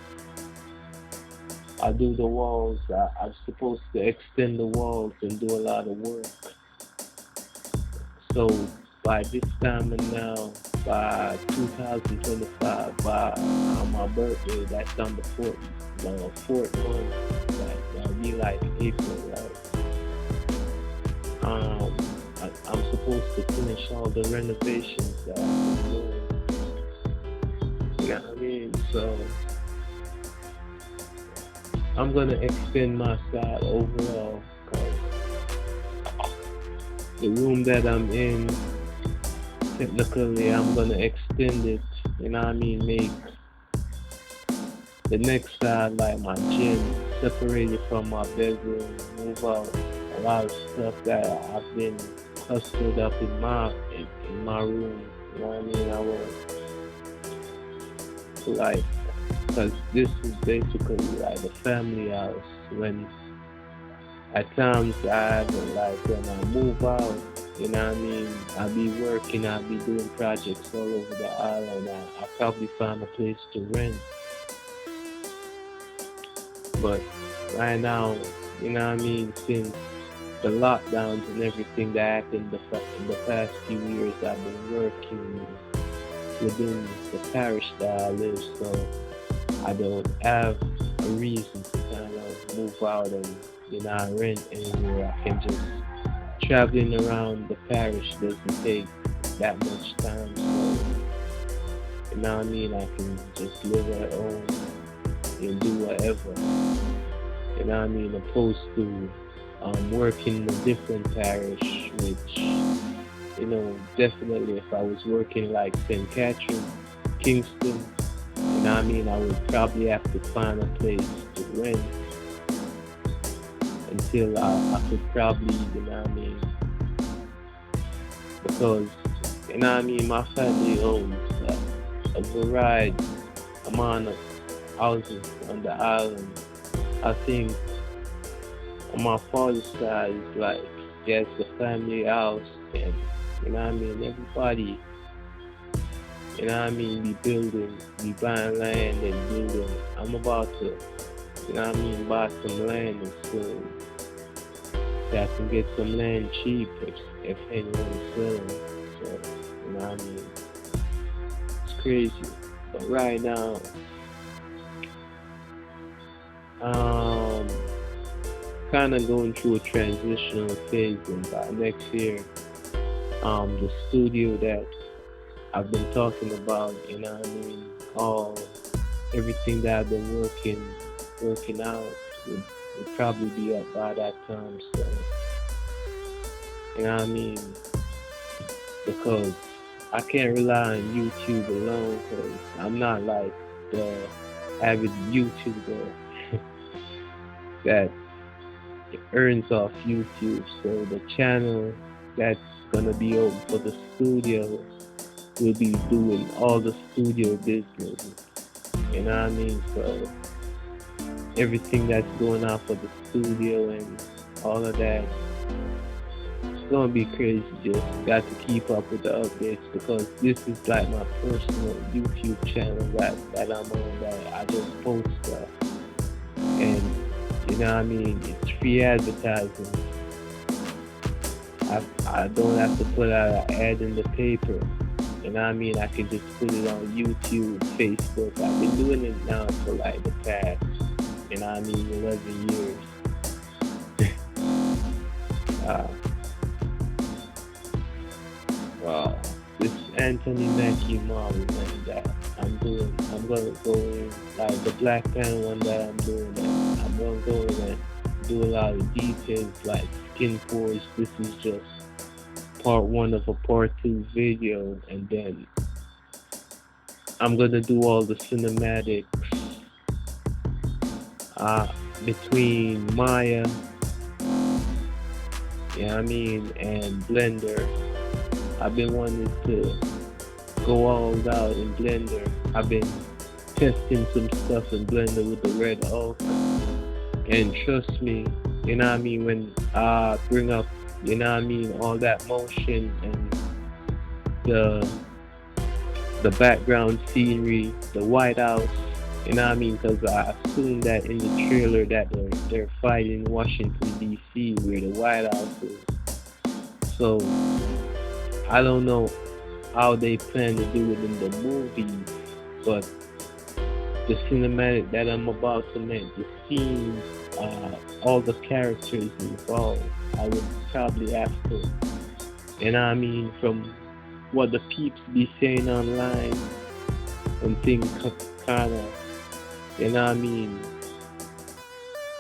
I do the walls. I'm supposed to extend the walls and do a lot of work. So by this time and now, by 2025, by my birthday, that's on the fourth month. That'll be like April, right? I'm supposed to finish all the renovations that I've been doing. You know what I mean? So I'm gonna extend my side overall. 'Cause the room that I'm in, technically, I'm gonna extend it. You know what I mean? Make the next side like my gym, separated from my bedroom. Move out a lot of stuff that I've been clustered up in my room. You know what I mean? I want like, because this is basically like a family house. When at times like when I move out, you know what I mean, I'll be working, I'll be doing projects all over the island. I'll probably find a place to rent. But right now, you know what I mean, since the lockdowns and everything that happened in the past few years, I've been working within the parish that I live, so I don't have a reason to kind of move out and, you know, rent anywhere. I can just traveling around the parish doesn't take that much time, so, you know what I mean, I can just live at home and do whatever. You know what I mean, opposed to working in a different parish, which, you know, definitely if I was working like St. Catherine, Kingston, you know what I mean, I would probably have to find a place to rent until I could probably, you know what I mean, because, you know what I mean, my family owns a varied amount of houses on the island. I think on my father's side, it's like, yes, the family house, and, you know what I mean, everybody, you know what I mean, be buying land and building. I'm about to, you know what I mean, buy some land and so that I can get some land cheap if anyone's selling. So, you know what I mean, it's crazy. But right now, um, kind of going through a transitional phase, and by next year, the studio that I've been talking about, you know what I mean, all everything that I've been working out would probably be up by that time. So You know what I mean? Because I can't rely on YouTube alone because I'm not like the avid YouTuber that earns off YouTube. So the channel that's gonna be open for the studio will be doing all the studio business. You know what I mean? So everything that's going on for the studio and all of that, it's gonna be crazy. Just got to keep up with the updates because this is like my personal YouTube channel that I'm on, that I just post stuff. And you know what I mean? It's free advertising. I don't have to put out an ad in the paper. You know what I mean? I can just put it on YouTube, Facebook. I've been doing it now for like the past, you know what I mean, 11 years. uh, well, this Anthony Mackie model, man, that I'm gonna go in, like the Black Panther one that I'm doing, and I'm gonna go in and do a lot of details like skin pores. This is just part one of a part two video, and then I'm gonna do all the cinematics uh, between Maya, you know what I mean, and Blender. I've been wanting to go all out in Blender. I've been testing some stuff in Blender with the Red Hulk, and trust me, you know what I mean, when I bring up, you know what I mean, all that motion and the the background scenery, the White House, you know what I mean, because I assume that in the trailer that they're fighting Washington D.C. where the White House is. So I don't know how they plan to do it in the movies, but the cinematic that I'm about to make, the scenes, all the characters involved, I would probably have to, you know what I mean, from what the peeps be saying online and things kind of, you know what I mean,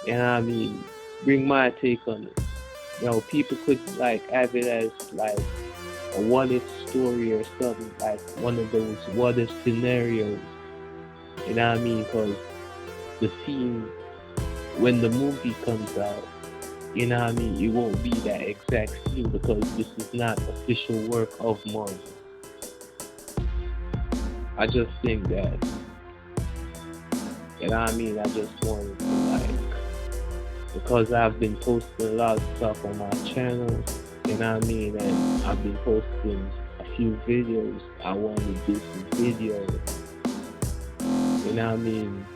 you know what I mean, bring my take on it. You know, people could like have it as like a what if story or something, like one of those what if scenarios, you know what I mean, because the scene when the movie comes out, you know what I mean, it won't be that exact scene because this is not official work of Marvel. I just think that, you know what I mean, I just wanted to like, because I've been posting a lot of stuff on my channel, you know what I mean, and I've been posting a few videos, I want to do some videos, you know what I mean,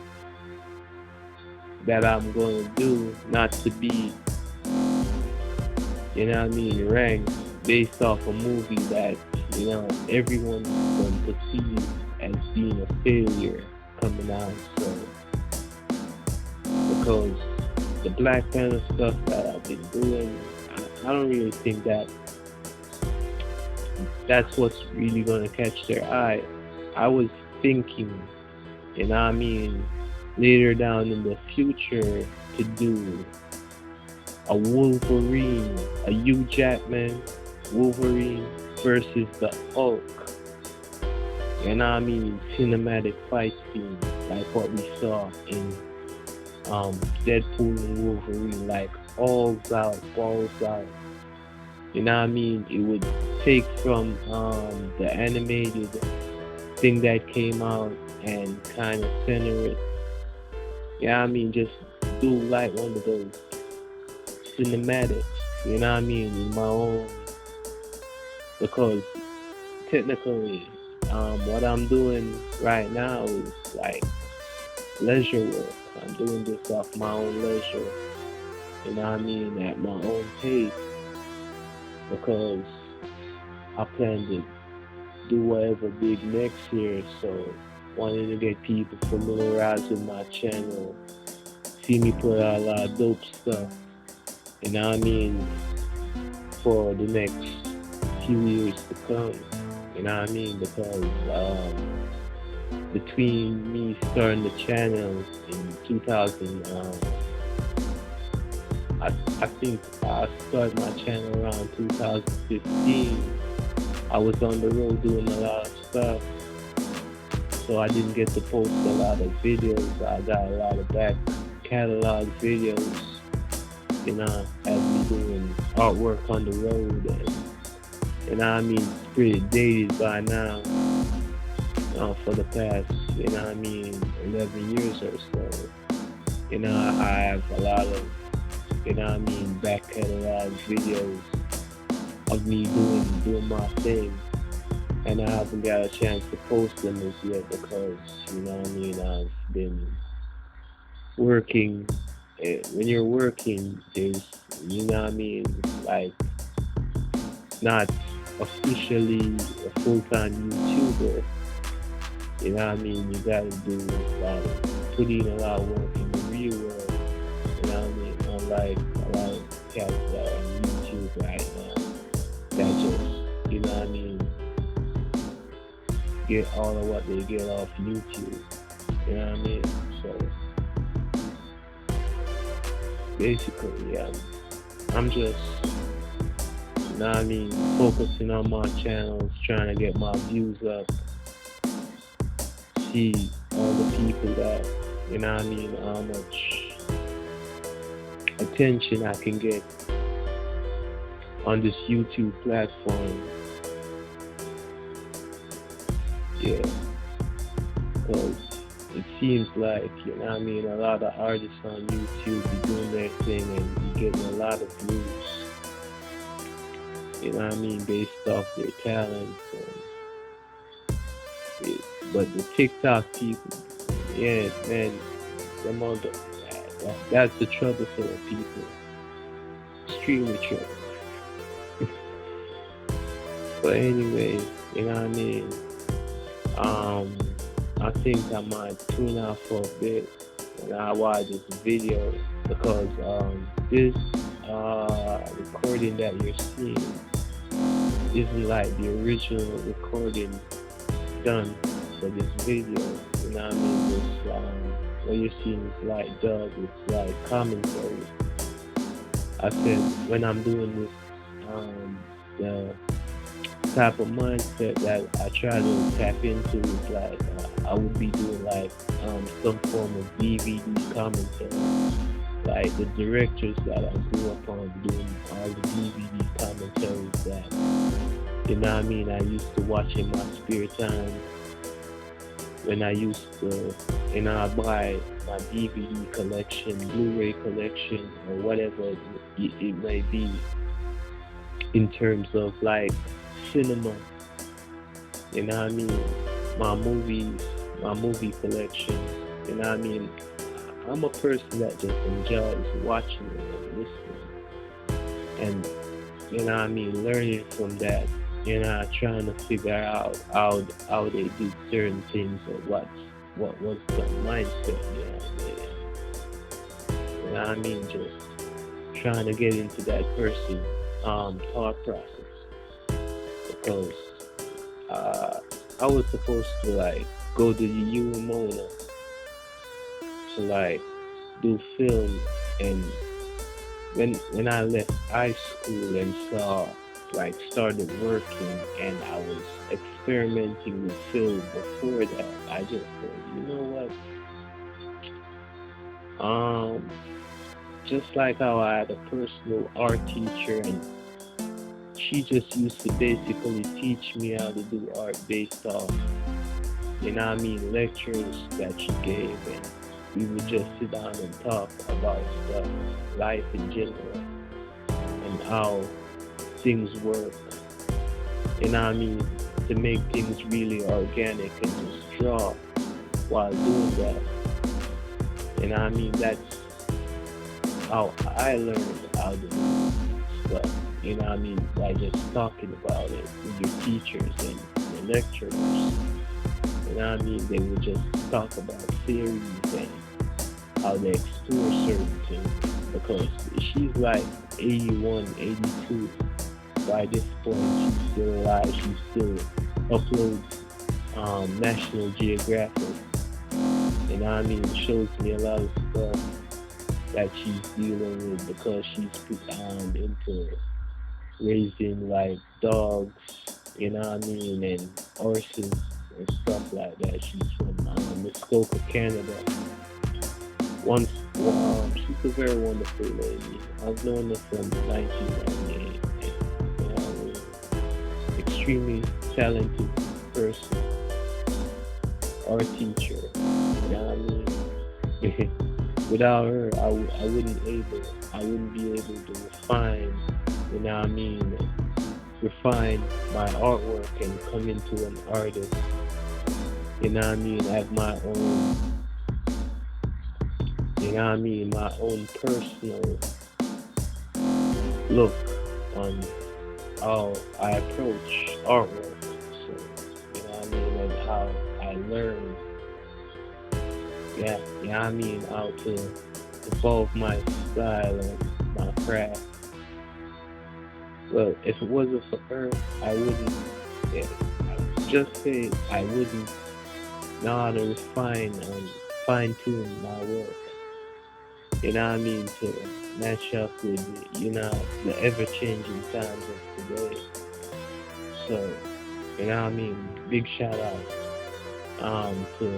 that I'm going to do, not to be, you know what I mean, ranked based off a movie that, you know, everyone's going to perceive as being a failure coming out. So, because the Black Panther stuff that I've been doing, I don't really think that that's what's really going to catch their eye. I was thinking, you know what I mean, later down in the future to do a Wolverine, a Hugh Jackman Wolverine versus the Hulk. You know what I mean? Cinematic fight scene like what we saw in Deadpool and Wolverine, like all out, balls out. You know what I mean? It would take from the animated thing that came out and kind of center it. You know what I mean? Just do like one of those cinematics. You know what I mean? In my own, because technically, what I'm doing right now is like leisure work. I'm doing this off my own leisure. You know what I mean? At my own pace, because I plan to do whatever big next year. So wanting to get people familiarized with my channel, see me put out a lot of dope stuff. You know what I mean? For the next few years to come. You know what I mean? Because between me starting the channel in 2000, I, I think I started my channel around 2015. I was on the road doing a lot of stuff, so I didn't get to post a lot of videos. I got a lot of back catalog videos, as me doing artwork on the road, and I mean, it's pretty dated by now. For the past, 11 years or so. I have a lot of, back catalog videos of me doing my thing, and I haven't got a chance to post them as yet because, I've been working. When you're working, there's, like not officially a full-time YouTuber. You gotta do put in a lot of work in the real world. Unlike a lot of cats that are on YouTube right now that just, get all of what they get off YouTube. So basically, I'm just, focusing on my channels, trying to get my views up, see all the people that, how much attention I can get on this YouTube platform. Yeah, because it seems like, a lot of artists on YouTube be doing their thing and be getting a lot of views, based off their talents. But the TikTok people, yeah, man, that's the trouble for the people. Extremely trouble. But anyway, I think I might tune out for a bit and I watch this video because this recording that you're seeing isn't like the original recording done for this video. This what you're seeing is like dub, it's like commentary. I said when I'm doing this, the type of mindset that I try to tap into is like I would be doing like some form of DVD commentary, like the directors that I grew up on doing all the DVD commentaries that I used to watch in my spare time when I used to buy my DVD collection, Blu-ray collection, or whatever it may be in terms of like cinema. My movies, my movie collection. I'm a person that just enjoys watching it and listening, and learning from that. Trying to figure out how they do certain things or what was the mindset. Just trying to get into that person's thought process because I was supposed to like go to the UMona to like do film, and when I left high school and started working and I was experimenting with film before that, I just said, you know what? Just like how I had a personal art teacher and she just used to basically teach me how to do art based off, lectures that she gave, and we would just sit down and talk about stuff, life in general, and how things work, to make things really organic and just draw while doing that. That's how I learned how to do stuff, by just talking about it with your teachers and your lecturers. They would just talk about theories and how they explore certain things, because she's like 81, 82. By this point, she's still alive. She still uploads National Geographic. Shows me a lot of stuff that she's dealing with because she's into raising like dogs, you know what I mean, and horses and stuff like that. She's from Muskoka, Canada. Once, she's a very wonderful lady. I've known her from 1998. And, you know, extremely talented person or teacher. You know what I mean? Without her, I wouldn't be able to refine, you know what I mean, refine my artwork and come into an artist, you know what I mean, have my own, you know what I mean, my own personal look on how I approach artwork. So, you know what I mean, and how I learn, yeah, you know what I mean, how to evolve my style and my craft. Well, if it wasn't for her, I wouldn't, yeah, I would just say I wouldn't know how to refine and fine tune my work. You know what I mean? To match up with, you know, the ever changing times of today. So, you know what I mean? Big shout out to, you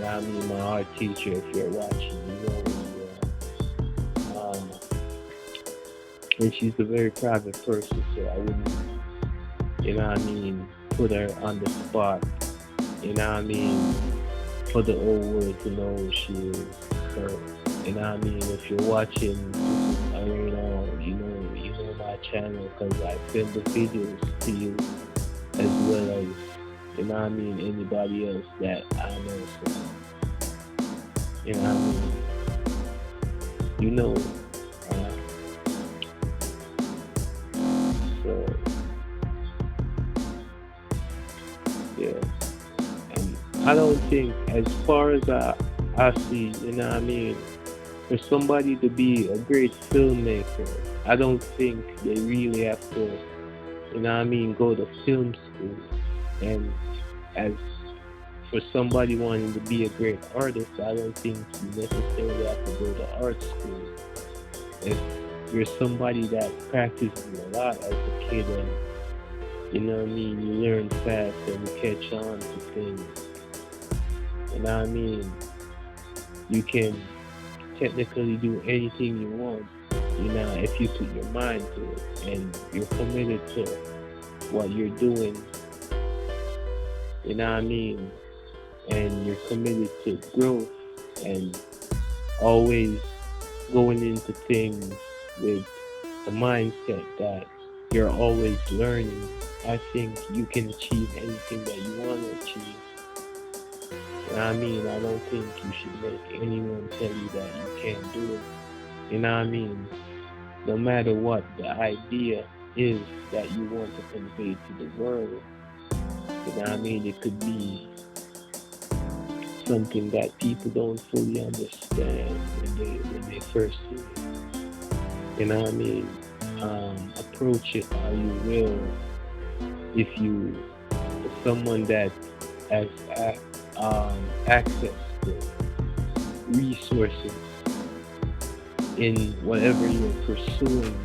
know what I mean, my art teacher, if you're watching, you know who you are. And she's a very private person, so I wouldn't, you know what I mean, put her on the spot, you know what I mean, for the whole world to know who she is. So, you know what I mean, if you're watching, you know my channel because I send the videos to you as well as, you know what I mean, anybody else that I know. So, you know what I mean, you know, so, yeah. And I don't think, as far as I see, you know what I mean, for somebody to be a great filmmaker, I don't think they really have to, you know what I mean, go to film school. And as for somebody wanting to be a great artist, I don't think you necessarily have to go to art school. If you're somebody that practices a lot as a kid and, you know what I mean, you learn fast and you catch on to things, you know what I mean, you can technically do anything you want, you know, if you put your mind to it and you're committed to what you're doing, you know what I mean, and you're committed to growth and always going into things with the mindset that you're always learning. I think you can achieve anything that you want to achieve. You know what I mean? I don't think you should make anyone tell you that you can't do it. You know what I mean? No matter what the idea is that you want to convey to the world, you know what I mean? It could be something that people don't fully understand when they first see it. You know what I mean? Approach it how you will. If someone that has access to resources in whatever you're pursuing,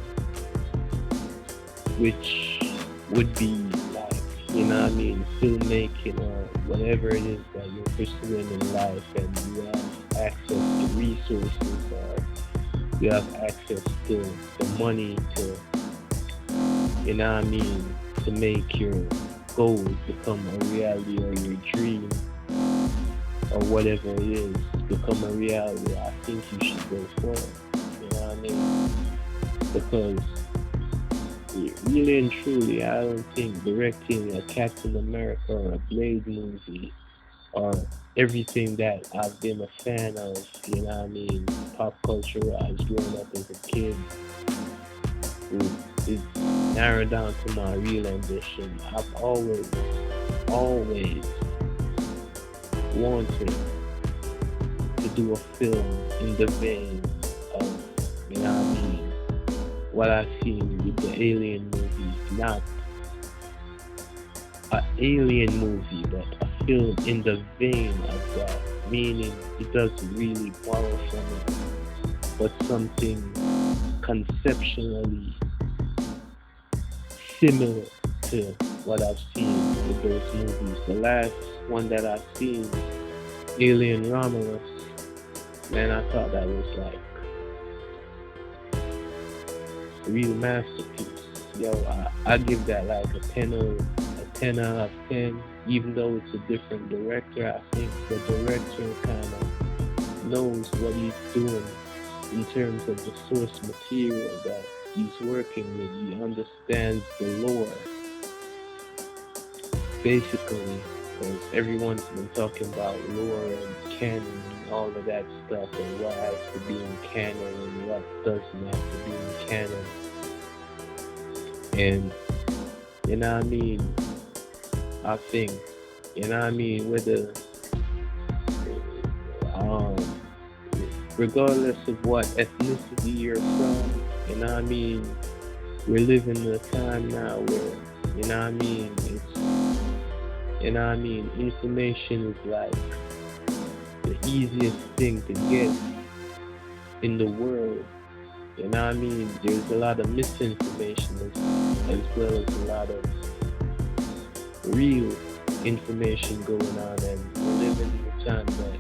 which would be like, you know what I mean, filmmaking or whatever it is that you're pursuing in life, and you have access to resources or you have access to the money to, you know what I mean, to make your goals become a reality, or your dream or whatever it is become a reality, I think you should go for it. You know what I mean? Because really and truly, I don't think directing a Captain America or a Blade movie or everything that I've been a fan of, you know what I mean, pop culture wise, growing up as a kid, is narrowed down to my real ambition. I've always wanted to do a film in the vein of, you know what I mean, what I've seen with the Alien movies. Not an alien movie, but a film in the vein of that, meaning it doesn't really borrow from it, but something conceptually similar to what I've seen with those movies. The last one that I've seen, Alien Romulus, man, I thought that was like a real masterpiece. Yo, I give that like a 10 out of 10, even though it's a different director. I think the director kind of knows what he's doing in terms of the source material that he's working with. He understands the lore, basically, because everyone's been talking about lore and canon and all of that stuff and what has to be in canon and what doesn't have to be in canon. And you know what I mean? I think, you know what I mean, whether um regardless of what ethnicity you're from, you know what I mean, we're living in a time now where, you know what I mean, you know what I mean, information is like the easiest thing to get in the world. You know what I mean? There's a lot of misinformation as well as a lot of real information going on, and we're living in a time that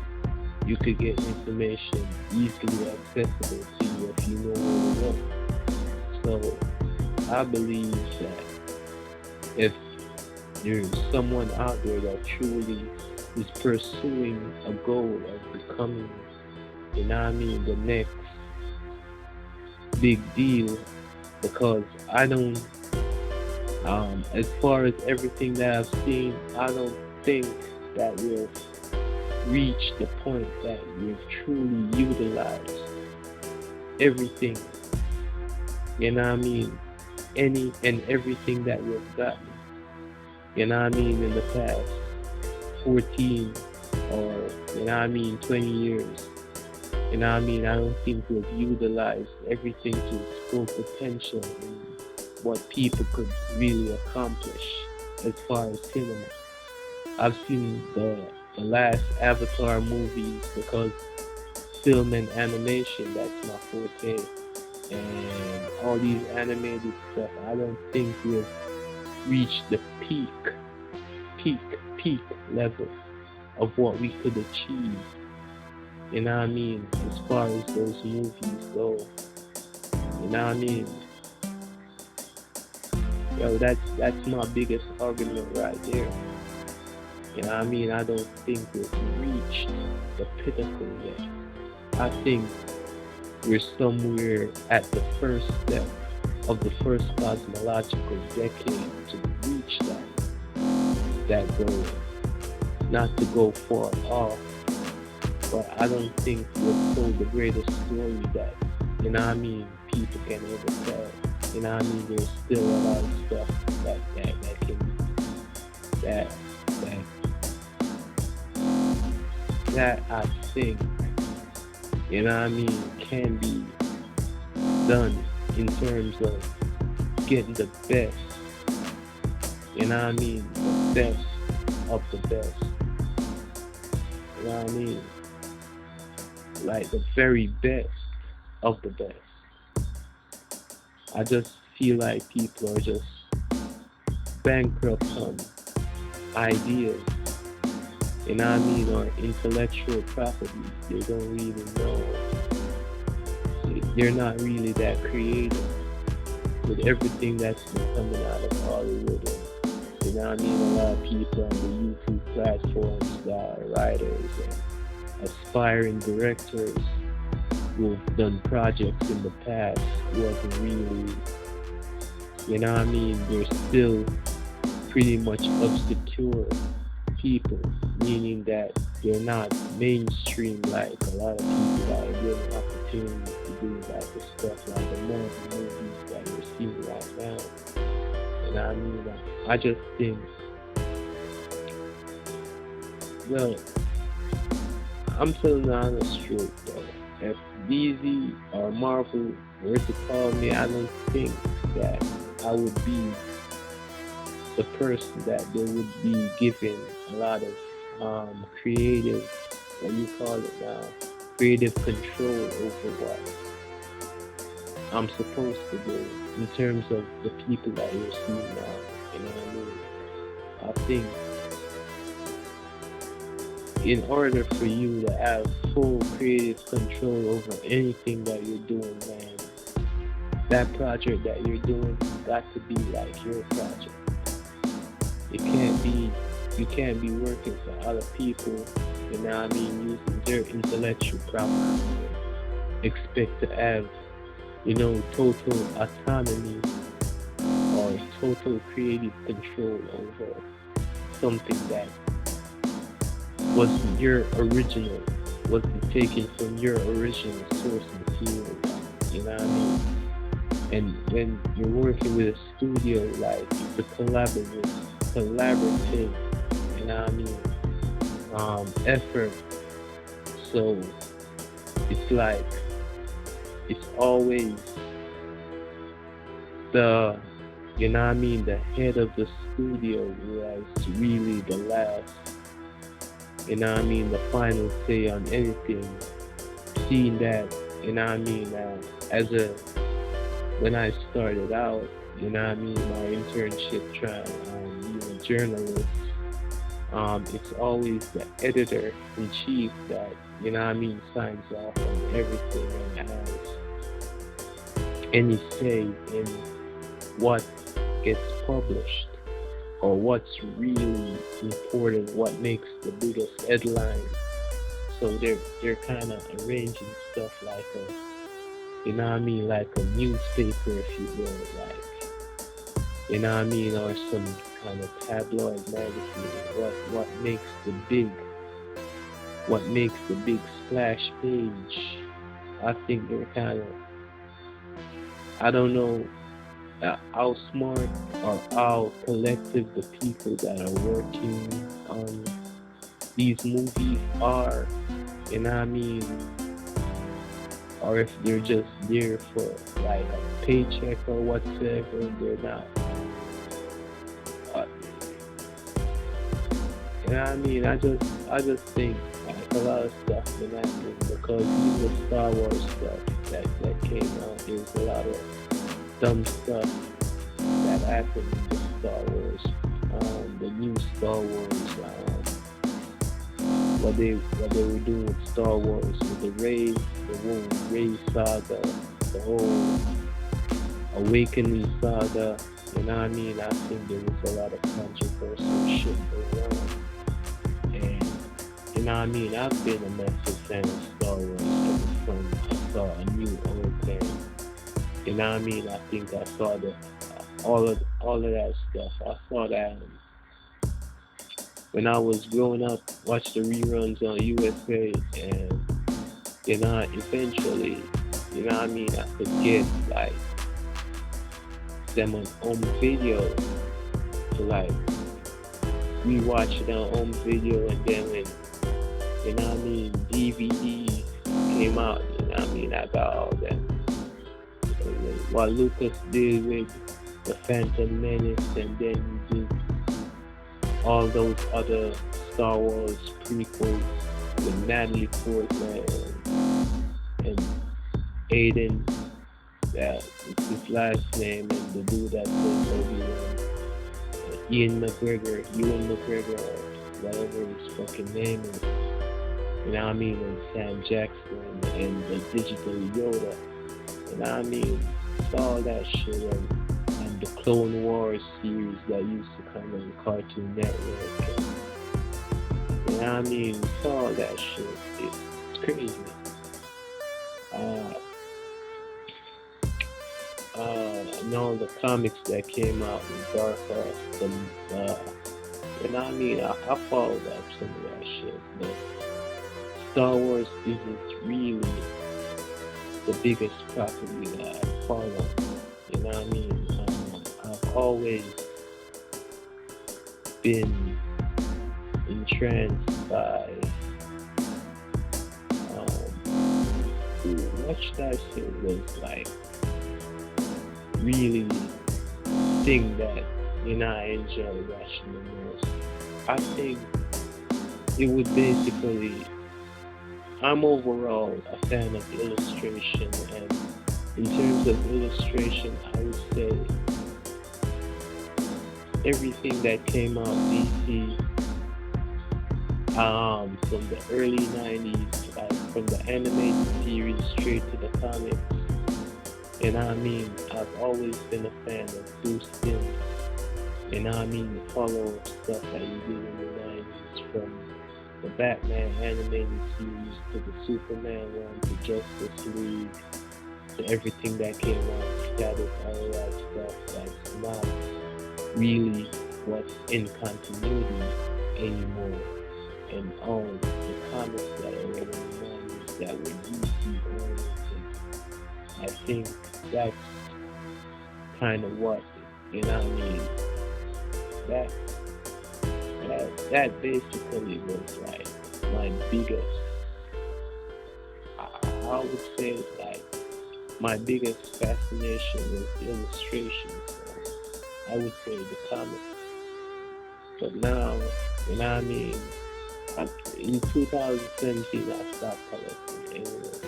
you could get information easily accessible to you if you know where to look. So I believe that if there's someone out there that truly is pursuing a goal of becoming, you know what I mean, the next big deal, because I don't, as far as everything that I've seen, I don't think that we've reached the point that we've truly utilized everything, you know what I mean, any and everything that we've gotten, you know what I mean, in the past 14 or, you know what I mean, 20 years. You know what I mean? I don't think we've utilized everything to its full potential in what people could really accomplish as far as cinema. I've seen the last Avatar movies because film and animation, that's my forte. And all these animated stuff, I don't think we've reached the peak, level of what we could achieve. You know what I mean? As far as those movies go, you know what I mean? Yo, that's my biggest argument right there. You know what I mean? I don't think we've reached the pinnacle yet. I think we're somewhere at the first step of the first cosmological decade to reach that goal. Not to go far off, but I don't think we've told the greatest story that, you know what I mean, people can ever tell. You know what I mean? There's still a lot of stuff that I think, you know what I mean, can be done in terms of getting the best, you know what I mean, the best of the best. You know what I mean? Like the very best of the best. I just feel like people are just bankrupt on ideas, you know what I mean, or intellectual property. They don't really know. They're not really that creative with everything that's been coming out of Hollywood. And, you know what I mean? A lot of people on the YouTube platforms that are writers and aspiring directors who've done projects in the past wasn't really, you know what I mean, they're still pretty much obscure people, meaning that they're not mainstream like a lot of people that are given opportunities to do that stuff, like the more movies that we're seeing right now. You know what I mean? I just think, well, I'm telling the honest truth though. If DC or Marvel were to call me, I don't think that I would be the person that they would be giving a lot of creative, what you call it now, creative control over what I'm supposed to do in terms of the people that you're seeing now. You know what I mean? I think in order for you to have full creative control over anything that you're doing, man, that project that you're doing got to be like your project. It can't be, you can't be working for other people, you know what I mean, using their intellectual property. Expect to have, total autonomy or total creative control over something that wasn't your original, wasn't taken from your original source material. You know what I mean? And when you're working with a studio, like it's a collaborative, you know what I mean, effort. So it's like it's always the, you know what I mean, the head of the studio who has really the last, you know what I mean, the final say on anything. Seeing that, you know what I mean, as a, when I started out, you know what I mean, my internship trying be a journalist, it's always the editor in chief that, you know what I mean, signs off on everything and has any say in what gets published or what's really important, what makes the biggest headline. So they're kind of arranging stuff like a, you know what I mean, like a newspaper, if you will, like, you know what I mean, or some kind of tabloid magazine. What makes the big splash page? I think they're kind of, I don't know how smart or how collective the people that are working on these movies are, you know what I mean, or if they're just there for like a paycheck or whatsoever. They're not. Uh, you know what I mean? I just think like a lot of stuff in that movie, because even the Star Wars stuff that came out, there's a lot of dumb stuff that happened in the Star Wars, the new Star Wars, what they were doing with Star Wars, with the whole Rey saga, the whole Awakening saga. You know what I mean? I think there was a lot of controversial shit going on, and you know what I mean? I've been a massive fan of Star Wars ever from I saw A New Hope, and you know what I mean? I think I saw all of that stuff. I saw that when I was growing up, watched the reruns on USA, and you know, eventually, you know what I mean, I could get like them on home video to like rewatch it on home video, and then when, you know what I mean, DVD came out, you know what I mean, I got all them. What Lucas did with the Phantom Menace, and then he did all those other Star Wars prequels with Natalie Portman and Aiden, that is his last name, and the dude that plays Obi-Wan, Ewan McGregor, or whatever his fucking name is, you know what I mean, and Sam Jackson, and the digital Yoda, you know what I mean, it's all that shit, and the Clone Wars series that used to come on Cartoon Network, and, you know what I mean, it's all that shit, it's crazy. And all the comics that came out in Dark Horse, you know what I mean, I followed up some of that shit, but Star Wars isn't really the biggest property that I follow, you know what I mean. I've always been entranced by, what should I say was like really thing that, you know, I enjoy watching the most. I think it would basically, I'm overall a fan of illustration, and in terms of illustration, I would say everything that came out DC, from the early 90s, like from the animated series straight to the comics. And I mean, I've always been a fan of Bruce Timm. And I mean, the follow-up stuff that he did in the 90s, from the Batman animated series to the Superman one to Justice League to everything that came out, scattered all that stuff that's not really what's in continuity anymore. And all the comics that are in the 90s that were DC oriented, I think that's kind of what, you know what I mean? That that basically was like my biggest. I would say like my biggest fascination was illustrations. So I would say the comics. But now, you know what I mean? In 2017, I stopped collecting anyway.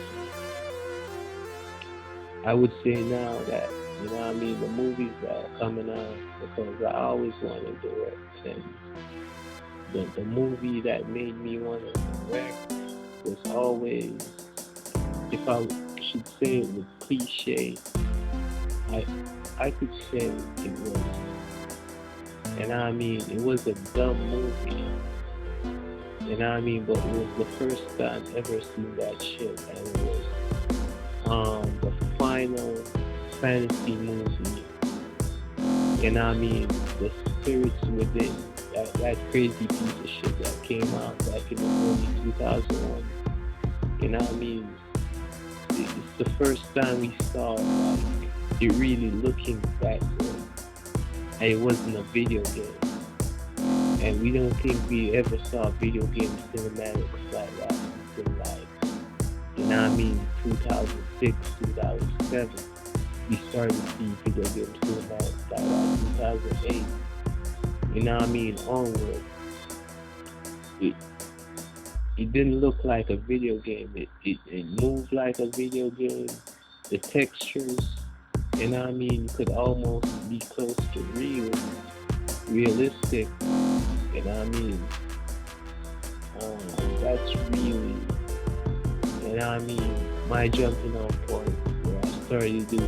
I would say now that, you know what I mean, the movies that are coming out, because I always wanted to direct, and the movie that made me want to direct was always, if I should say it with cliche, I I could say it was, and I mean, it was a dumb movie, and I mean, but it was the first time ever seen that shit, and it was the final fantasy movie, and I mean, the spirits within, that crazy piece of shit that came out back in the early 2001, you know what I mean? It's the first time we saw like it really looking that good, and it wasn't a video game. And we don't think we ever saw video game cinematics like that until like, you know what I mean, 2006, 2007. We started to see video game cinematics like that, 2008. You know what I mean, onward. It, it didn't look like a video game. It moved like a video game. The textures, you know what I mean, could almost be close to realistic. You know what I mean? That's really, you know what I mean, my jumping on point where I started to do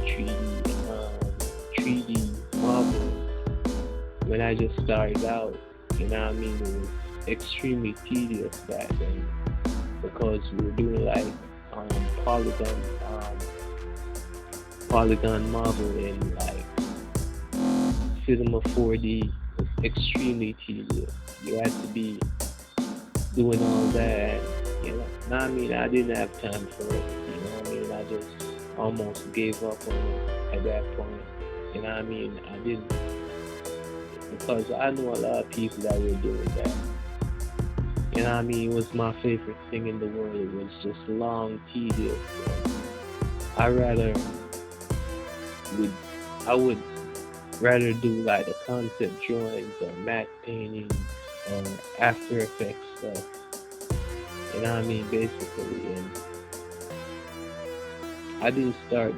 3D Marvel. When I just started out, you know what I mean, it was extremely tedious back then because we were doing like polygon Marvel in like Cinema 4D. Was extremely tedious. You had to be doing all that, you know. Now I mean, I didn't have time for it. You know what I mean? I just almost gave up on it at that point. You know what I mean? I didn't, because I know a lot of people that were doing that. You know what I mean? It was my favorite thing in the world. It was just long, tedious. I would rather do like the concept drawings or matte painting or After Effects stuff. You know what I mean, basically. And I didn't start,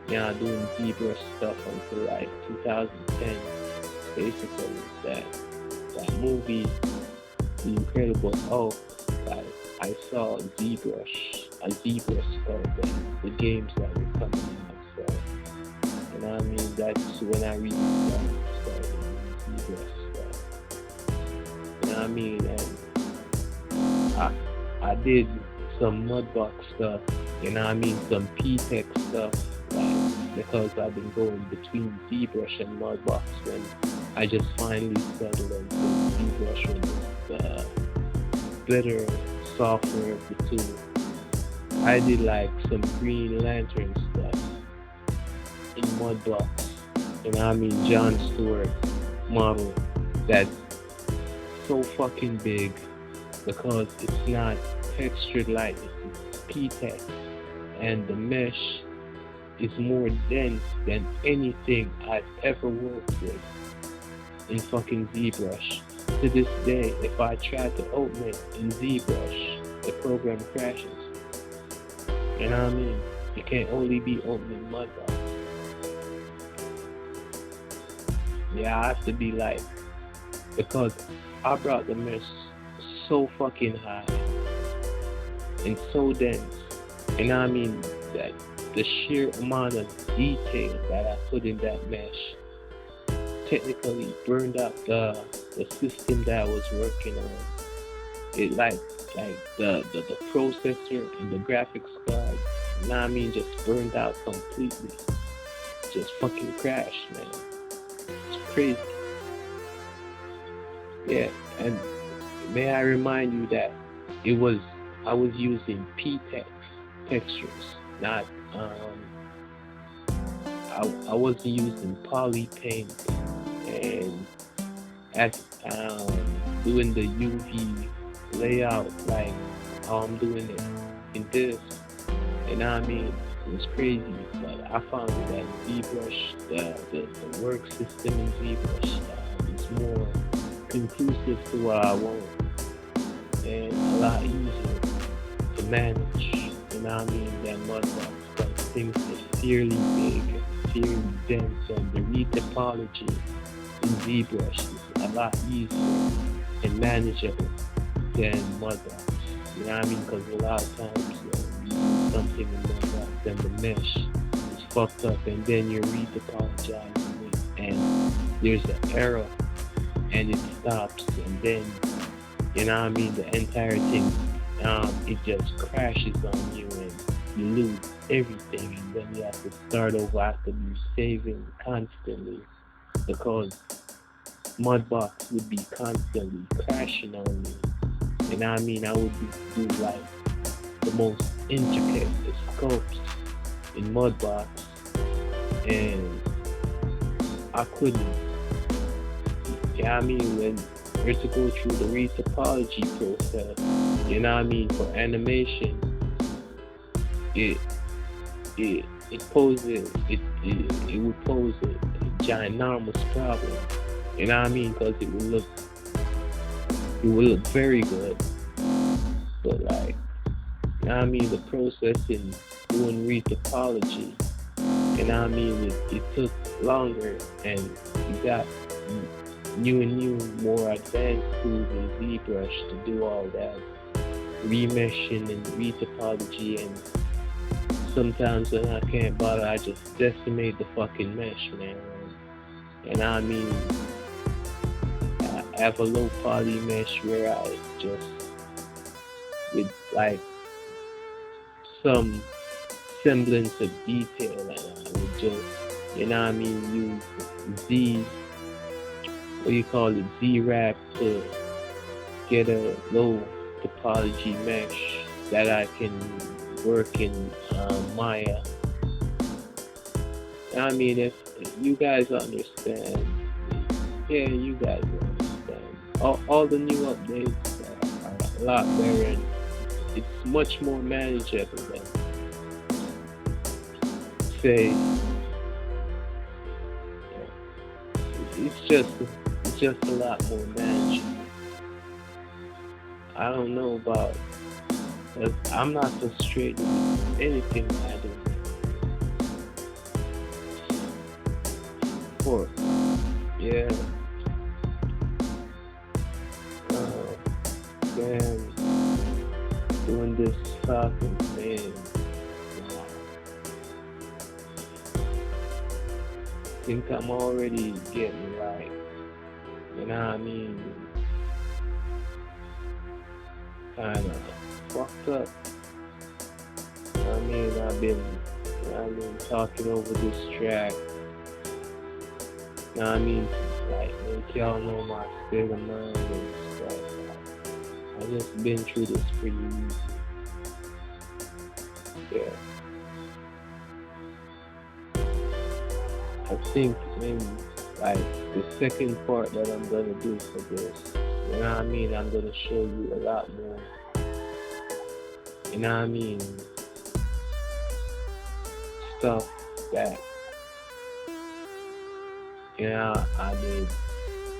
you know, doing ZBrush stuff until like 2010. Basically, that movie, The Incredible Hulk. I saw a ZBrush stuff and the games that were coming out. So, you know what I mean? That's when I really started doing ZBrush stuff. You know what I mean? And I did some Mudbox stuff. You know what I mean? Some P-Tech stuff. Like, because I've been going between ZBrush and Mudbox when I just finally settled on ZBrush was the better software of the two. I did like some Green Lantern stuff in Mudbox. You know what I mean? John Stewart model that's so fucking big because it's not textured like it's P-Tech, and the mesh is more dense than anything I've ever worked with in fucking ZBrush. to this day, if I try to open it in ZBrush, the program crashes. You know what I mean? It can only be opened in Mudbox. Yeah, I have to be like, because I brought the mesh so fucking high and so dense. You know what I mean? That the sheer amount of detail that I put in that mesh technically burned out the system that I was working on. It like the processor and the graphics card, you know what I mean, just burned out completely. Just fucking crashed, man. It's crazy. Yeah, and may I remind you that it was I was using PTEX textures, not I wasn't using poly paint and as doing the UV layout like how I'm doing it in this. And I mean, it was crazy, but I found that ZBrush, the work system in ZBrush is more conclusive to what I want and a lot easier to manage. You know what I mean? That Mudbox, but things are fairly big, fairly dense, and the retopology in ZBrush is a lot easier and manageable than Mudbox. You know what I mean? Because a lot of times you do something in Mudbox and the mesh is fucked up, and then you're retopologizing it, and there's an error, and it stops, and then you know what I mean? The entire thing, it just crashes on you, and you lose everything, and then you have to start over after you saving constantly because Mudbox would be constantly crashing on me. You know what I mean? I would do like the most intricate sculpts in Mudbox, and I couldn't. You know what I mean? When we're to go through the retopology process, you know what I mean? For animation, it poses it would pose a ginormous problem. You know what I mean? Because it would look very good, but like, you know what I mean? The process in doing retopology, you know what I mean? It took longer, and you got new and new, more advanced tools in ZBrush to do all that remeshing and retopology, and sometimes when I can't bother, I just decimate the fucking mesh, man. And I mean, I have a low poly mesh where I just, with like some semblance of detail, and I would just, you know what I mean, use Z-Wrap to get a low topology mesh that I can work in Maya. I mean, if you guys understand, yeah, you guys understand. All the new updates are a lot better, and it's much more manageable than, say, it's just a lot more manageable. I don't know about, I'm not frustrated with anything I do. Or, yeah, man, doing this talking thing, I think I'm already getting like, you know what I mean, kind of fucked up. You know what I mean? I've been talking over this track. You know what I mean? Like, make y'all know my state of mind and stuff. I just been through this pretty easy. Yeah. I think in like the second part that I'm gonna do for this, you know what I mean? I'm gonna show you a lot more. You know what I mean? Stuff that, you know, I did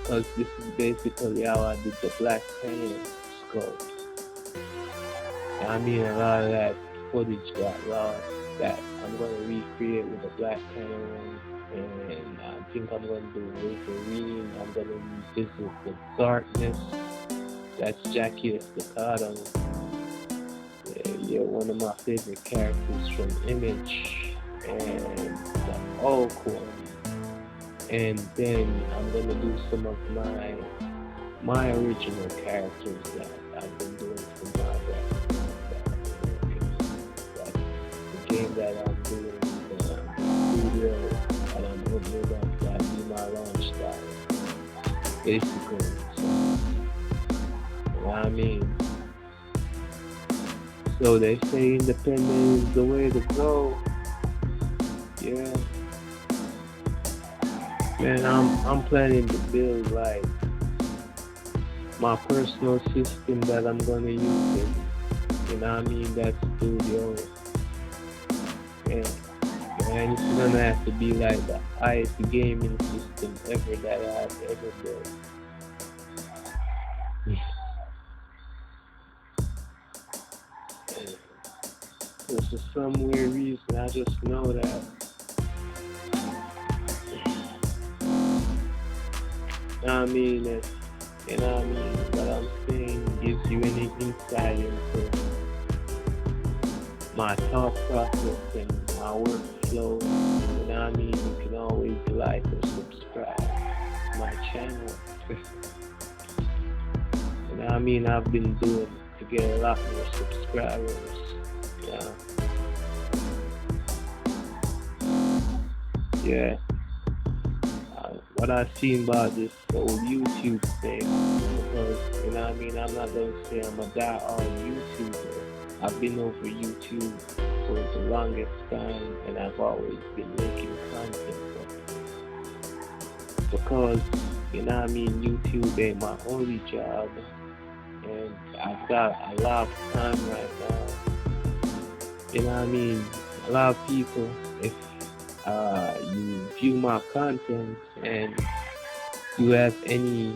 because this is basically how I did the Black Panther sculpt. I mean, a lot of that footage got lost that I'm gonna recreate with the Black Panther one, and I think I'm gonna do Wolverine. I'm gonna revisit the Darkness. That's Jackie Estacado. Yeah, you're one of my favorite characters from Image and the Hulk one. And then I'm gonna do some of my original characters that I've been doing for my that the game that I'm doing, the studio that I'm opening up, that be my launch style, basically. So, you know what I mean? So they say independence is the way to go. Yeah, man, I'm planning to build like my personal system that I'm gonna use it. You know what I mean? That studio. Yeah. And it's gonna have to be like the highest gaming system ever that I've ever built. Because for some weird reason, I just know that. You know what I mean? If, you know what I mean? What I'm saying gives you any insight into my thought process and my workflow. You know what I mean? You can always like or subscribe to my channel. You know what I mean? I've been doing to get a lot more subscribers. Yeah. Yeah. What I seen about this whole YouTube thing, because you know what I mean, I'm not gonna say I'm a die-hard YouTuber. I've been over YouTube for the longest time, and I've always been making content because you know what I mean, YouTube ain't my only job, and I've got a lot of time right now. You know what I mean? A lot of people, if you view my content and you have any